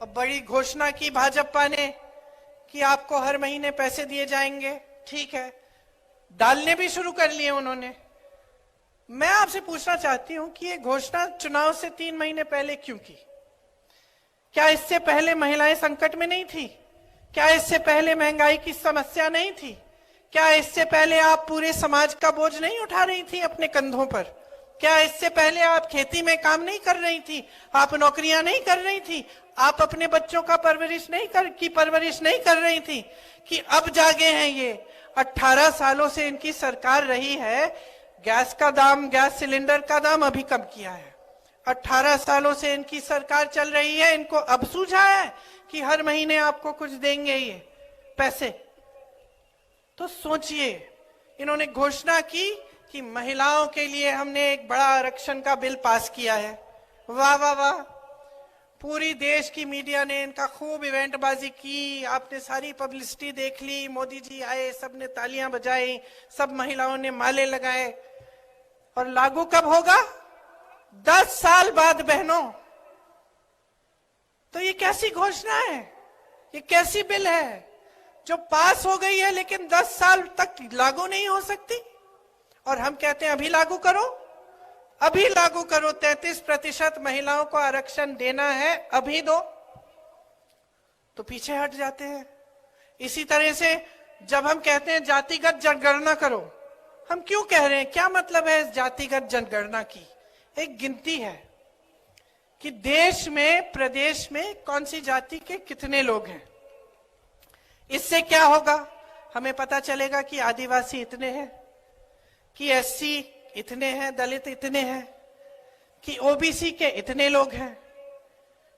और बड़ी घोषणा की भाजपा ने कि आपको हर महीने पैसे दिए जाएंगे। ठीक है, डालने भी शुरू कर लिए उन्होंने। मैं आपसे पूछना चाहती हूं कि ये घोषणा चुनाव से 3 महीने पहले क्यों की? क्या इससे पहले महिलाएं संकट में नहीं थी? क्या इससे पहले महंगाई की समस्या नहीं थी? क्या इससे पहले आप पूरे समाज का बोझ नहीं उठा रही थी अपने कंधों पर? क्या इससे पहले आप खेती में काम नहीं कर रही थी? आप नौकरियां नहीं कर रही थी? आप अपने बच्चों का परवरिश नहीं कर रही थी? कि अब जागे हैं ये? 18 सालों से इनकी सरकार रही है, गैस का दाम, गैस सिलेंडर का दाम अभी कम किया है। 18 सालों से इनकी सरकार चल रही है, इनको अब सूझा है कि हर महीने आपको कुछ देंगे ये पैसे। तो सोचिए, इन्होंने घोषणा की कि महिलाओं के लिए हमने एक बड़ा आरक्षण का बिल पास किया है। वाह वाह वाह, पूरी देश की मीडिया ने इनका खूब इवेंटबाजी की, आपने सारी पब्लिसिटी देख ली, मोदी जी आए, सबने तालियां बजाई, सब महिलाओं ने माले लगाए। और लागू कब होगा? 10 साल बाद बहनों। तो ये कैसी घोषणा है? ये कैसी बिल है जो पास हो गई है लेकिन 10 साल तक लागू नहीं हो सकती? और हम कहते हैं अभी लागू करो, अभी लागू करो। 33% महिलाओं को आरक्षण देना है, अभी दो। तो पीछे हट जाते हैं। इसी तरह से जब हम कहते हैं जातिगत जनगणना करो, हम क्यों कह रहे हैं? क्या मतलब है इस जातिगत जनगणना की? एक गिनती है कि देश में, प्रदेश में कौन सी जाति के कितने लोग हैं। इससे क्या होगा? हमें पता चलेगा कि आदिवासी इतने हैं, कि एससी इतने हैं, दलित इतने हैं, कि ओबीसी के इतने लोग हैं,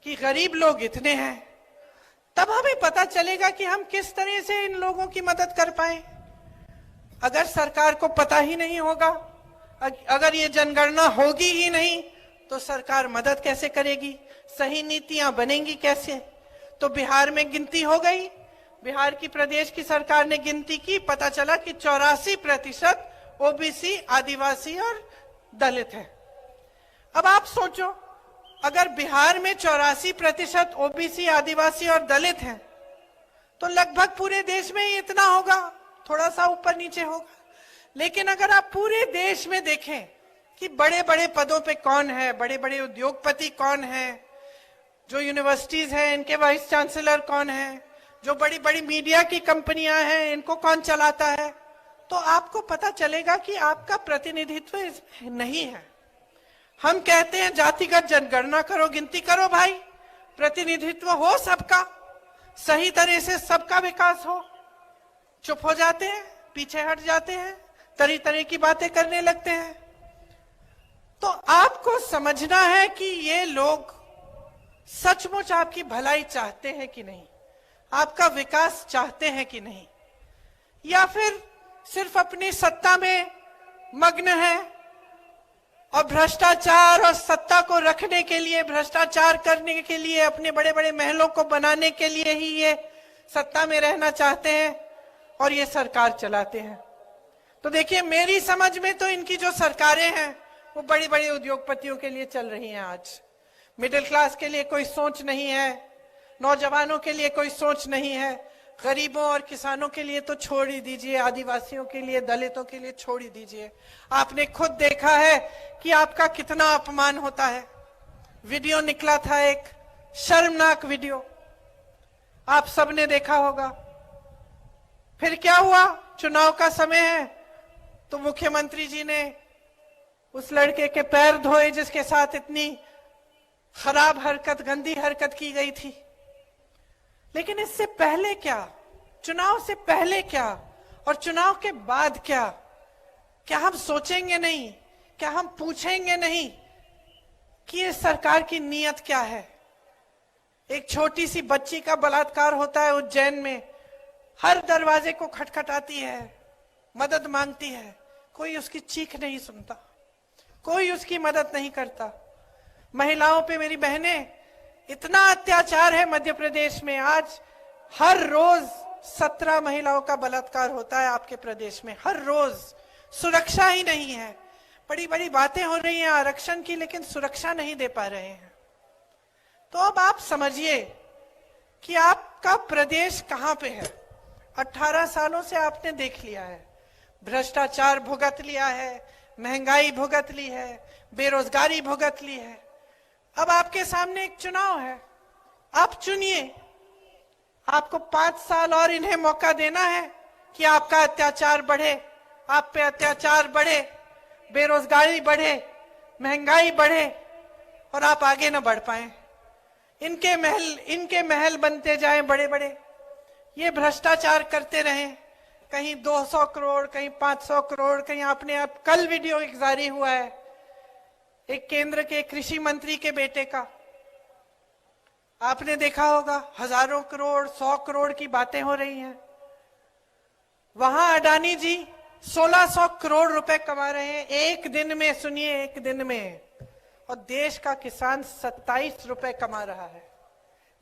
कि गरीब लोग इतने हैं। तब हमें पता चलेगा कि हम किस तरह से इन लोगों की मदद कर पाए। अगर सरकार को पता ही नहीं होगा, अगर ये जनगणना होगी ही नहीं, तो सरकार मदद कैसे करेगी? सही नीतियां बनेंगी कैसे? तो बिहार में गिनती हो गई, बिहार की प्रदेश की सरकार ने गिनती की, पता चला कि 84% ओबीसी, आदिवासी और दलित है। अब आप सोचो, अगर बिहार में 84% ओबीसी, आदिवासी और दलित हैं, तो लगभग पूरे देश में ही इतना होगा, थोड़ा सा ऊपर नीचे होगा। लेकिन अगर आप पूरे देश में देखें कि बड़े बड़े पदों पे कौन है, बड़े बड़े उद्योगपति कौन है, जो यूनिवर्सिटीज हैं इनके वाइस चांसलर कौन है, जो बड़ी बड़ी मीडिया की कंपनियां हैं इनको कौन चलाता है, तो आपको पता चलेगा कि आपका प्रतिनिधित्व इसमें नहीं है। हम कहते हैं जातिगत जनगणना करो, गिनती करो भाई, प्रतिनिधित्व हो सबका, सही तरह से सबका विकास हो। चुप हो जाते हैं, पीछे हट जाते हैं, तरह तरह की बातें करने लगते हैं। तो आपको समझना है कि ये लोग सचमुच आपकी भलाई चाहते हैं कि नहीं, आपका विकास चाहते हैं कि नहीं, या फिर सिर्फ अपनी सत्ता में मग्न है और भ्रष्टाचार और सत्ता को रखने के लिए, भ्रष्टाचार करने के लिए, अपने बड़े बड़े महलों को बनाने के लिए ही ये सत्ता में रहना चाहते हैं और ये सरकार चलाते हैं। तो देखिए, मेरी समझ में तो इनकी जो सरकारें हैं वो बड़ी बड़ी उद्योगपतियों के लिए चल रही हैं। आज मिडिल क्लास के लिए कोई सोच नहीं है, नौजवानों के लिए कोई सोच नहीं है, गरीबों और किसानों के लिए तो छोड़ ही दीजिए, आदिवासियों के लिए, दलितों के लिए छोड़ ही दीजिए। आपने खुद देखा है कि आपका कितना अपमान होता है। वीडियो निकला था, एक शर्मनाक वीडियो, आप सबने देखा होगा। फिर क्या हुआ, चुनाव का समय है तो मुख्यमंत्री जी ने उस लड़के के पैर धोए जिसके साथ इतनी खराब हरकत, गंदी हरकत की गई थी। लेकिन इससे पहले क्या, चुनाव से पहले क्या और चुनाव के बाद क्या, क्या हम सोचेंगे नहीं, क्या हम पूछेंगे नहीं कि इस सरकार की नीयत क्या है? एक छोटी सी बच्ची का बलात्कार होता है उज्जैन में, हर दरवाजे को खटखटाती है, मदद मांगती है, कोई उसकी चीख नहीं सुनता, कोई उसकी मदद नहीं करता। महिलाओं पे, मेरी बहनें, इतना अत्याचार है मध्य प्रदेश में। आज हर रोज 17 महिलाओं का बलात्कार होता है आपके प्रदेश में, हर रोज। सुरक्षा ही नहीं है। बड़ी बड़ी बातें हो रही हैं आरक्षण की, लेकिन सुरक्षा नहीं दे पा रहे हैं। तो अब आप समझिए कि आपका प्रदेश कहां पे है। 18 सालों से आपने देख लिया है, भ्रष्टाचार भुगत लिया है, महंगाई भुगत ली है, बेरोजगारी भुगत ली है। अब आपके सामने एक चुनाव है, आप चुनिए। आपको 5 साल और इन्हें मौका देना है कि आपका अत्याचार बढ़े, आप पे अत्याचार बढ़े, बेरोजगारी बढ़े, महंगाई बढ़े और आप आगे न बढ़ पाए। इनके महल बनते जाएं बड़े बड़े, ये भ्रष्टाचार करते रहें, कहीं 200 करोड़, कहीं 500 करोड़, कहीं आपने अब कल वीडियो एक जारी हुआ है एक केंद्र के कृषि मंत्री के बेटे का, आपने देखा होगा, हजारों करोड़, 100 करोड़ की बातें हो रही हैं। वहां अडानी जी 1600 करोड़ रुपए कमा रहे हैं एक दिन में, सुनिए, एक दिन में। और देश का किसान 27 रुपए कमा रहा है।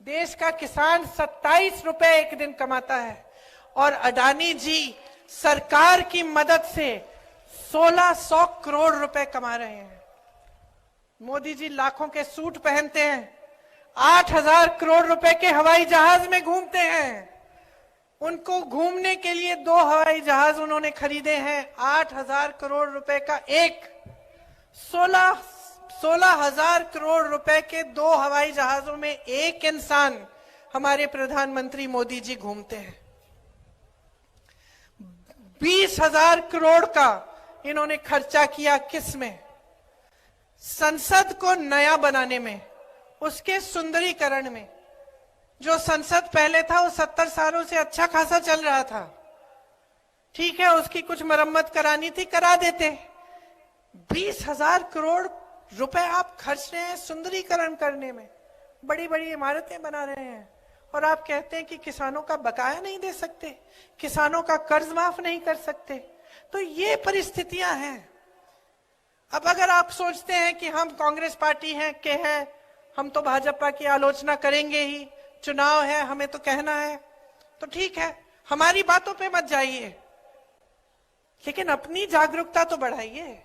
देश का किसान 27 रुपए एक दिन कमाता है और अडानी जी सरकार की मदद से 1600 करोड़ रुपए कमा रहे हैं। मोदी जी लाखों के सूट पहनते हैं, 8000 करोड़ रुपए के हवाई जहाज में घूमते हैं। उनको घूमने के लिए 2 हवाई जहाज उन्होंने खरीदे हैं, 8000 करोड़ रुपए का एक। 16,000 करोड़ रुपए के 2 हवाई जहाजों में एक इंसान हमारे प्रधानमंत्री मोदी जी घूमते हैं। 20,000 करोड़ का इन्होंने खर्चा किया किस में? संसद को नया बनाने में, उसके सुंदरीकरण में। जो संसद पहले था वो 70 सालों से अच्छा खासा चल रहा था, ठीक है, उसकी कुछ मरम्मत करानी थी, करा देते। 20,000 करोड़ रुपए आप खर्च रहे हैं सुंदरीकरण करने में, बड़ी बड़ी इमारतें बना रहे हैं, और आप कहते हैं कि किसानों का बकाया नहीं दे सकते, किसानों का कर्ज माफ नहीं कर सकते। तो ये परिस्थितियां हैं। अब अगर आप सोचते हैं कि हम कांग्रेस पार्टी हैं, हम तो भाजपा की आलोचना करेंगे ही, चुनाव है, हमें तो कहना है, तो ठीक है, हमारी बातों पे मत जाइए, लेकिन अपनी जागरूकता तो बढ़ाइए।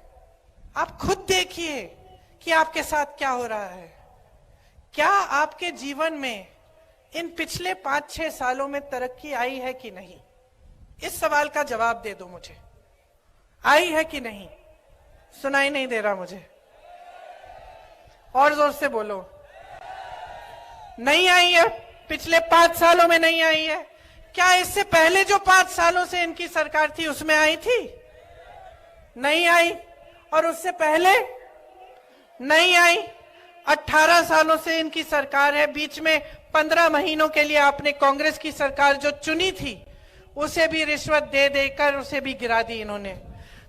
आप खुद देखिए कि आपके साथ क्या हो रहा है। क्या आपके जीवन में इन पिछले 5-6 सालों में तरक्की आई है कि नहीं? इस सवाल का जवाब दे दो मुझे। आई है कि नहीं? सुनाई नहीं दे रहा मुझे, और जोर से बोलो। नहीं आई है, पिछले 5 सालों में नहीं आई है। क्या इससे पहले जो 5 सालों से इनकी सरकार थी उसमें आई थी? नहीं आई। और उससे पहले नहीं आई। 18 सालों से इनकी सरकार है, बीच में 15 महीनों के लिए आपने कांग्रेस की सरकार जो चुनी थी उसे भी रिश्वत दे देकर उसे भी गिरा दी इन्होंने।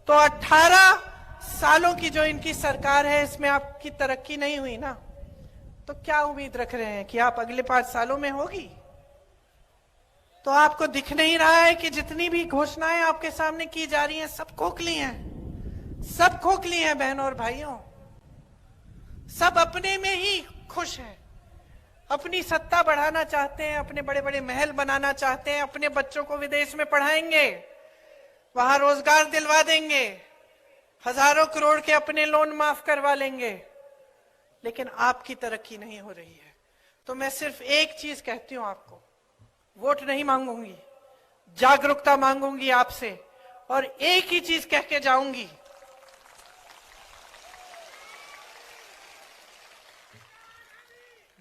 तो 18 सालों की जो इनकी सरकार है, इसमें आपकी तरक्की नहीं हुई ना, तो क्या उम्मीद रख रहे हैं कि आप अगले 5 सालों में होगी? तो आपको दिख नहीं रहा है कि जितनी भी घोषणाएं आपके सामने की जा रही हैं सब खोखली हैं, सब खोखली हैं बहनों और भाइयों। सब अपने में ही खुश हैं, अपनी सत्ता बढ़ाना चाहते हैं, अपने बड़े बड़े महल बनाना चाहते हैं, अपने बच्चों को विदेश में पढ़ाएंगे, वहां रोजगार दिलवा देंगे, हजारों करोड़ के अपने लोन माफ करवा लेंगे, लेकिन आपकी तरक्की नहीं हो रही है। तो मैं सिर्फ एक चीज कहती हूं आपको, वोट नहीं मांगूंगी, जागरूकता मांगूंगी आपसे, और एक ही चीज कह के जाऊंगी,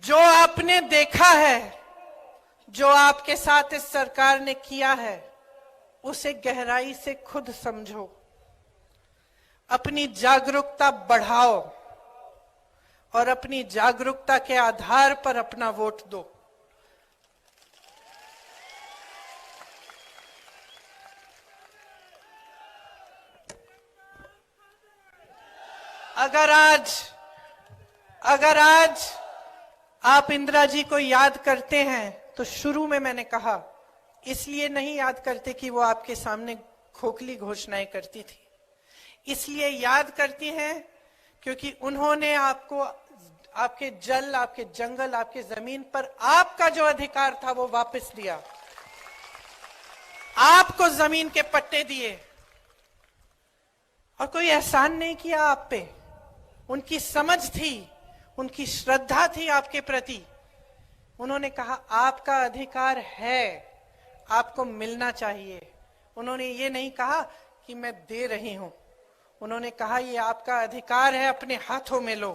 जो आपने देखा है, जो आपके साथ इस सरकार ने किया है, उसे गहराई से खुद समझो, अपनी जागरूकता बढ़ाओ और अपनी जागरूकता के आधार पर अपना वोट दो। अगर आज आप इंदिरा जी को याद करते हैं तो शुरू में मैंने कहा, इसलिए नहीं याद करते कि वो आपके सामने खोखली घोषणाएं करती थी, इसलिए याद करती हैं क्योंकि उन्होंने आपको आपके जल, आपके जंगल, आपके जमीन पर आपका जो अधिकार था वो वापस दिया, आपको जमीन के पट्टे दिए और कोई एहसान नहीं किया आप पे। उनकी समझ थी, उनकी श्रद्धा थी आपके प्रति। उन्होंने कहा आपका अधिकार है, आपको मिलना चाहिए। उन्होंने ये नहीं कहा कि मैं दे रही हूं, उन्होंने कहा ये आपका अधिकार है, अपने हाथों में लो।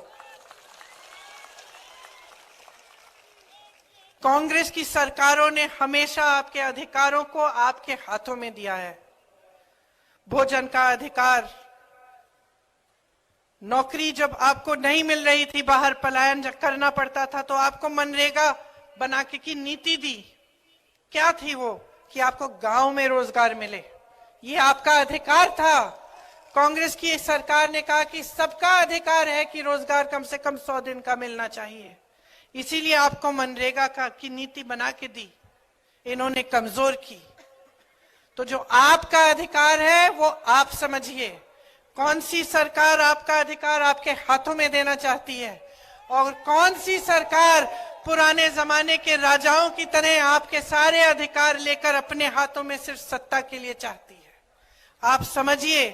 कांग्रेस की सरकारों ने हमेशा आपके अधिकारों को आपके हाथों में दिया है। भोजन का अधिकार, नौकरी जब आपको नहीं मिल रही थी, बाहर पलायन करना पड़ता था, तो आपको मनरेगा बना के की नीति दी। क्या थी वो? कि आपको गांव में रोजगार मिले, ये आपका अधिकार था। कांग्रेस की सरकार ने कहा कि सबका अधिकार है कि रोजगार कम से कम 100 दिन का मिलना चाहिए, इसीलिए आपको मनरेगा की नीति बना के दी, इन्होंने कमजोर की। तो जो आपका अधिकार है वो आप समझिए, कौन सी सरकार आपका अधिकार आपके हाथों में देना चाहती है और कौन सी सरकार पुराने जमाने के राजाओं की तरह आपके सारे अधिकार लेकर अपने हाथों में सिर्फ सत्ता के लिए चाहती है। आप समझिए,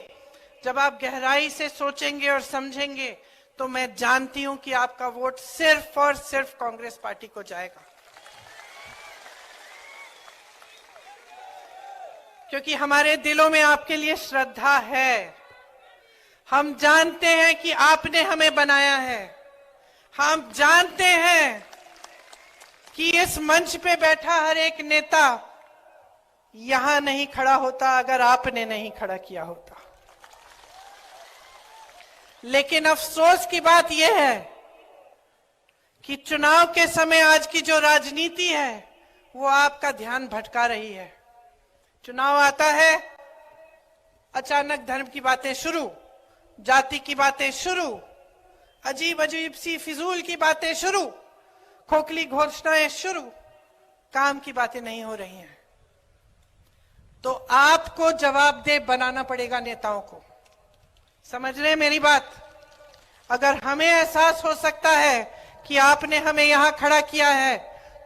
जब आप गहराई से सोचेंगे और समझेंगे तो मैं जानती हूं कि आपका वोट सिर्फ और सिर्फ कांग्रेस पार्टी को जाएगा, क्योंकि हमारे दिलों में आपके लिए श्रद्धा है। हम जानते हैं कि आपने हमें बनाया है, हम जानते हैं कि इस मंच पे बैठा हर एक नेता यहां नहीं खड़ा होता अगर आपने नहीं खड़ा किया होता। लेकिन अफसोस की बात यह है कि चुनाव के समय आज की जो राजनीति है वो आपका ध्यान भटका रही है। चुनाव आता है, अचानक धर्म की बातें शुरू, जाति की बातें शुरू, अजीब अजीब सी फिजूल की बातें शुरू, खोखली घोषणाएं शुरू, काम की बातें नहीं हो रही हैं। तो आपको जवाबदेह बनाना पड़ेगा नेताओं को। समझ रहे हैं मेरी बात? अगर हमें एहसास हो सकता है कि आपने हमें यहां खड़ा किया है,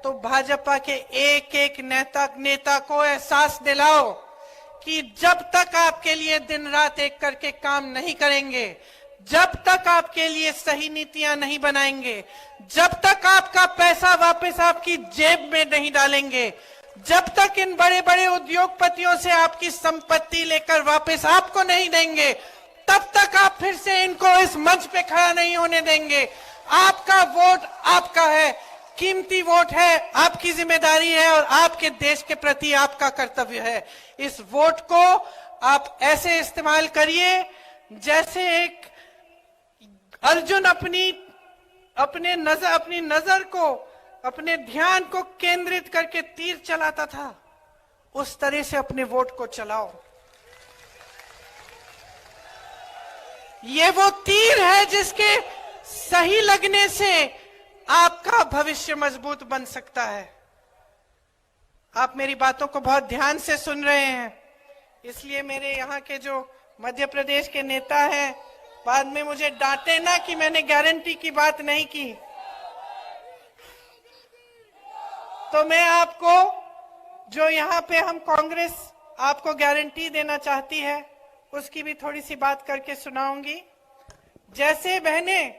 तो भाजपा के एक एक नेता को एहसास दिलाओ कि जब तक आपके लिए दिन रात एक करके काम नहीं करेंगे, जब तक आपके लिए सही नीतियां नहीं बनाएंगे, जब तक आपका पैसा वापस आपकी जेब में नहीं डालेंगे, जब तक इन बड़े बड़े उद्योगपतियों से आपकी संपत्ति लेकर वापस आपको नहीं देंगे, तब तक आप फिर से इनको इस मंच पे खड़ा नहीं होने देंगे। आपका वोट आपका है, कीमती वोट है, आपकी जिम्मेदारी है और आपके देश के प्रति आपका कर्तव्य है। इस वोट को आप ऐसे इस्तेमाल करिए जैसे एक अर्जुन अपनी नजर को, अपने ध्यान को केंद्रित करके तीर चलाता था, उस तरह से अपने वोट को चलाओ। ये वो तीर है जिसके सही लगने से आपका भविष्य मजबूत बन सकता है। आप मेरी बातों को बहुत ध्यान से सुन रहे हैं, इसलिए मेरे यहाँ के जो मध्य प्रदेश के नेता हैं, बाद में मुझे डांटे ना कि मैंने गारंटी की बात नहीं की। तो मैं आपको, जो यहाँ पे हम कांग्रेस आपको गारंटी देना चाहती है, उसकी भी थोड़ी सी बात करके सुनाऊंगी। जैसे बहनें,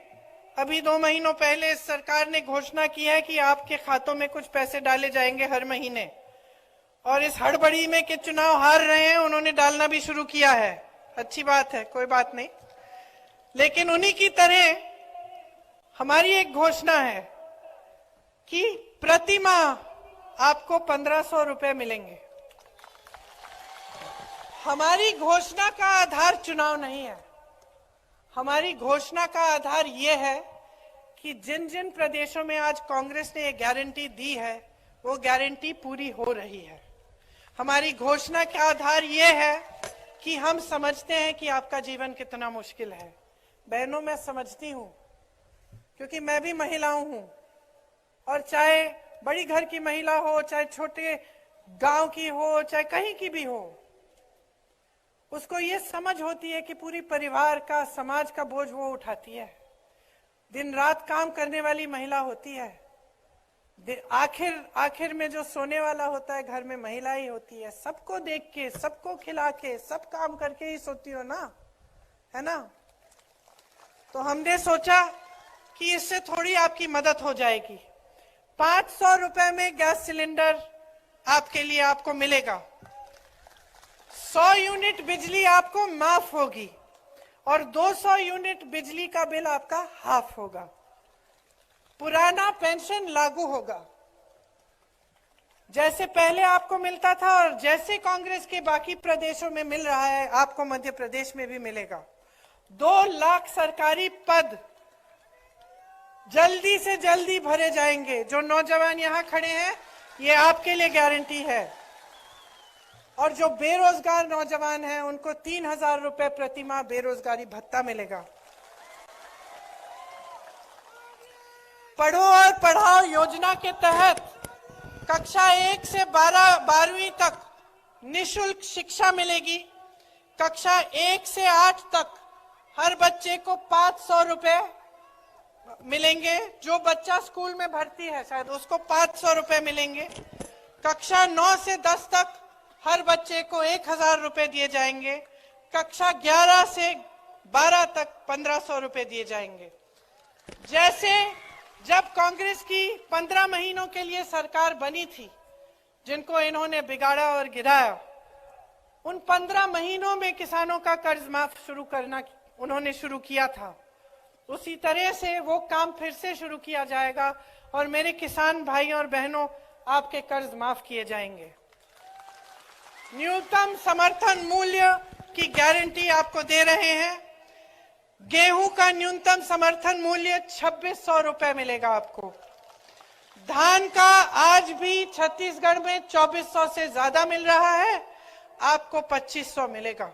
अभी 2 महीनों पहले सरकार ने घोषणा की है कि आपके खातों में कुछ पैसे डाले जाएंगे हर महीने, और इस हड़बड़ी में कि चुनाव हार रहे हैं उन्होंने डालना भी शुरू किया है। अच्छी बात है, कोई बात नहीं, लेकिन उन्हीं की तरह हमारी एक घोषणा है कि प्रति माह आपको 1500 रुपए मिलेंगे। हमारी घोषणा का आधार चुनाव नहीं है, हमारी घोषणा का आधार यह है कि जिन जिन प्रदेशों में आज कांग्रेस ने ये गारंटी दी है, वो गारंटी पूरी हो रही है। हमारी घोषणा का आधार यह है कि हम समझते हैं कि आपका जीवन कितना मुश्किल है। बहनों, मैं समझती हूं, क्योंकि मैं भी महिलाओं हूं, और चाहे बड़ी घर की महिला हो, चाहे छोटे गांव की हो, चाहे कहीं की भी हो, उसको ये समझ होती है कि पूरी परिवार का, समाज का बोझ वो उठाती है। दिन रात काम करने वाली महिला होती है, आखिर में जो सोने वाला होता है घर में महिला ही होती है। सबको देख के, सबको खिला के, सब काम करके ही सोती हो ना, है ना? तो हमने सोचा कि इससे थोड़ी आपकी मदद हो जाएगी। 500 रुपए में गैस सिलेंडर आपके लिए आपको मिलेगा, 100 यूनिट बिजली आपको माफ होगी, और 200 यूनिट बिजली का बिल आपका हाफ होगा। पुराना पेंशन लागू होगा, जैसे पहले आपको मिलता था और जैसे कांग्रेस के बाकी प्रदेशों में मिल रहा है, आपको मध्य प्रदेश में भी मिलेगा। 2 लाख सरकारी पद जल्दी से जल्दी भरे जाएंगे। जो नौजवान यहाँ खड़े हैं, ये आपके लिए गारंटी है। और जो बेरोजगार नौजवान हैं, उनको 3000 रुपए प्रति माह बेरोजगारी भत्ता मिलेगा। पढ़ो और पढ़ाओ योजना के तहत कक्षा 1 से 12वीं तक निःशुल्क शिक्षा मिलेगी। कक्षा 1 से 8 तक हर बच्चे को 500 रुपए मिलेंगे। जो बच्चा स्कूल में भर्ती है शायद, उसको 500 रुपए मिलेंगे। कक्षा 9 से 10 तक हर बच्चे को 1000 रुपए दिए जाएंगे। कक्षा 11 से 12 तक 1500 रुपए दिए जाएंगे। जैसे जब कांग्रेस की 15 महीनों के लिए सरकार बनी थी, जिनको इन्होंने बिगाड़ा और गिराया, उन 15 महीनों में किसानों का कर्ज माफ शुरू करना उन्होंने शुरू किया था। उसी तरह से वो काम फिर से शुरू किया जाएगा और मेरे किसान भाई और बहनों, आपके कर्ज माफ किए जाएंगे। न्यूनतम समर्थन मूल्य की गारंटी आपको दे रहे हैं। गेहूं का न्यूनतम समर्थन मूल्य 2600 रुपए मिलेगा आपको। धान का आज भी छत्तीसगढ़ में 2400 से ज्यादा मिल रहा है, आपको 2500 मिलेगा।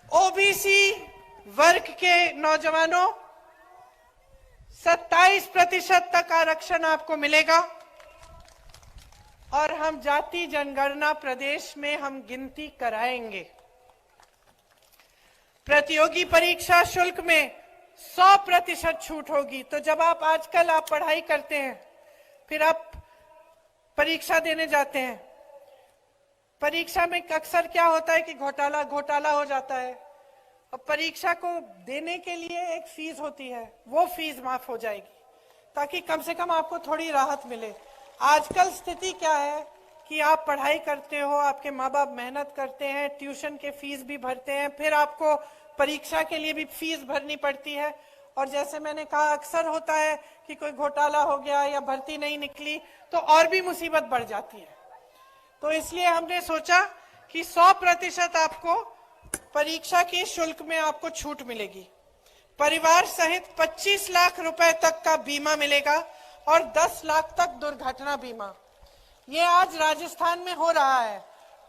ओबीसी वर्ग के नौजवानों 27% तक आरक्षण आपको मिलेगा। और हम जाति जनगणना प्रदेश में हम गिनती कराएंगे। प्रतियोगी परीक्षा शुल्क में 100% छूट होगी। तो जब आप आजकल आप पढ़ाई करते हैं, फिर आप परीक्षा देने जाते हैं, परीक्षा में अक्सर क्या होता है कि घोटाला हो जाता है। और परीक्षा को देने के लिए एक फीस होती है, वो फीस माफ हो जाएगी ताकि कम से कम आपको थोड़ी राहत मिले। आजकल स्थिति क्या है कि आप पढ़ाई करते हो, आपके माँ बाप मेहनत करते हैं, ट्यूशन के फीस भी भरते हैं, फिर आपको परीक्षा के लिए भी फीस भरनी पड़ती है। और जैसे मैंने कहा, अक्सर होता है कि कोई घोटाला हो गया या भर्ती नहीं निकली तो और भी मुसीबत बढ़ जाती है। तो इसलिए हमने सोचा कि 100% आपको परीक्षा के शुल्क में आपको छूट मिलेगी। परिवार सहित 25 लाख रुपए तक का बीमा मिलेगा और 10 लाख तक दुर्घटना बीमा। ये आज राजस्थान में हो रहा है।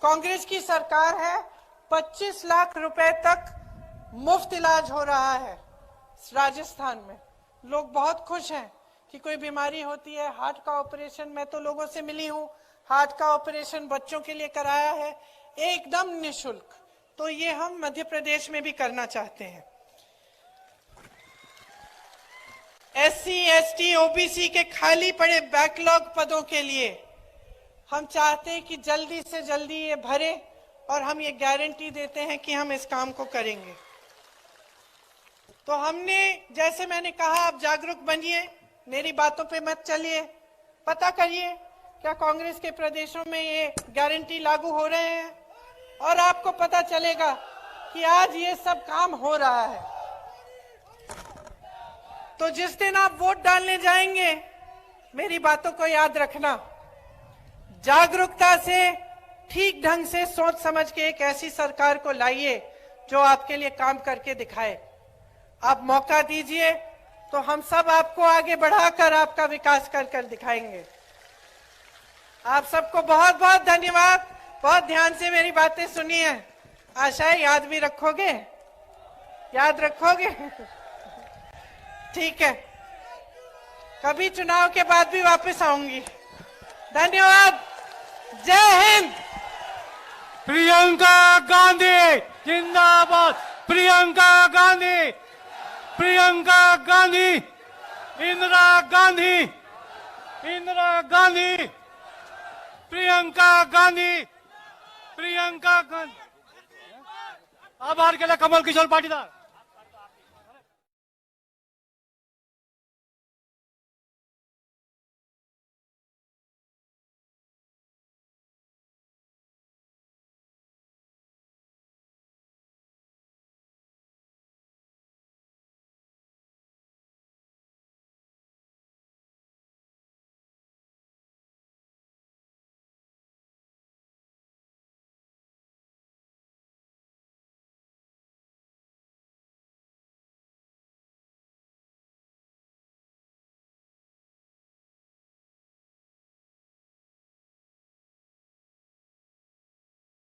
कांग्रेस की सरकार है, 25 लाख रुपए तक मुफ्त इलाज हो रहा है राजस्थान में। लोग बहुत खुश हैं कि कोई बीमारी होती है, हार्ट का ऑपरेशन, मैं तो लोगों से मिली हूं, हार्ट का ऑपरेशन बच्चों के लिए कराया है एकदम निशुल्क। तो ये हम मध्य प्रदेश में भी करना चाहते हैं। SC, ST, OBC के खाली पड़े बैकलॉग पदों के लिए हम चाहते हैं कि जल्दी से जल्दी ये भरे और हम ये गारंटी देते हैं कि हम इस काम को करेंगे। तो हमने, जैसे मैंने कहा, आप जागरूक बनिए, मेरी बातों पे मत चलिए, पता करिए क्या कांग्रेस के प्रदेशों में ये गारंटी लागू हो रहे हैं और आपको पता चलेगा कि आज ये सब काम हो रहा है। तो जिस दिन आप वोट डालने जाएंगे, मेरी बातों को याद रखना, जागरूकता से, ठीक ढंग से सोच समझ के एक ऐसी सरकार को लाइए जो आपके लिए काम करके दिखाए। आप मौका दीजिए तो हम सब आपको आगे बढ़ाकर आपका विकास कर कर दिखाएंगे। आप सबको बहुत बहुत धन्यवाद। बहुत ध्यान से मेरी बातें सुनी है, आशा है याद भी रखोगे, याद रखोगे। ठीक है, कभी चुनाव के बाद भी वापस आऊंगी। धन्यवाद, जय हिंद। प्रियंका गांधी जिंदाबाद, प्रियंका गांधी, प्रियंका गांधी, इंदिरा गांधी, इंदिरा गांधी, प्रियंका गांधी, प्रियंका गांधी। आभार केला कमल किशोर पाटीदार।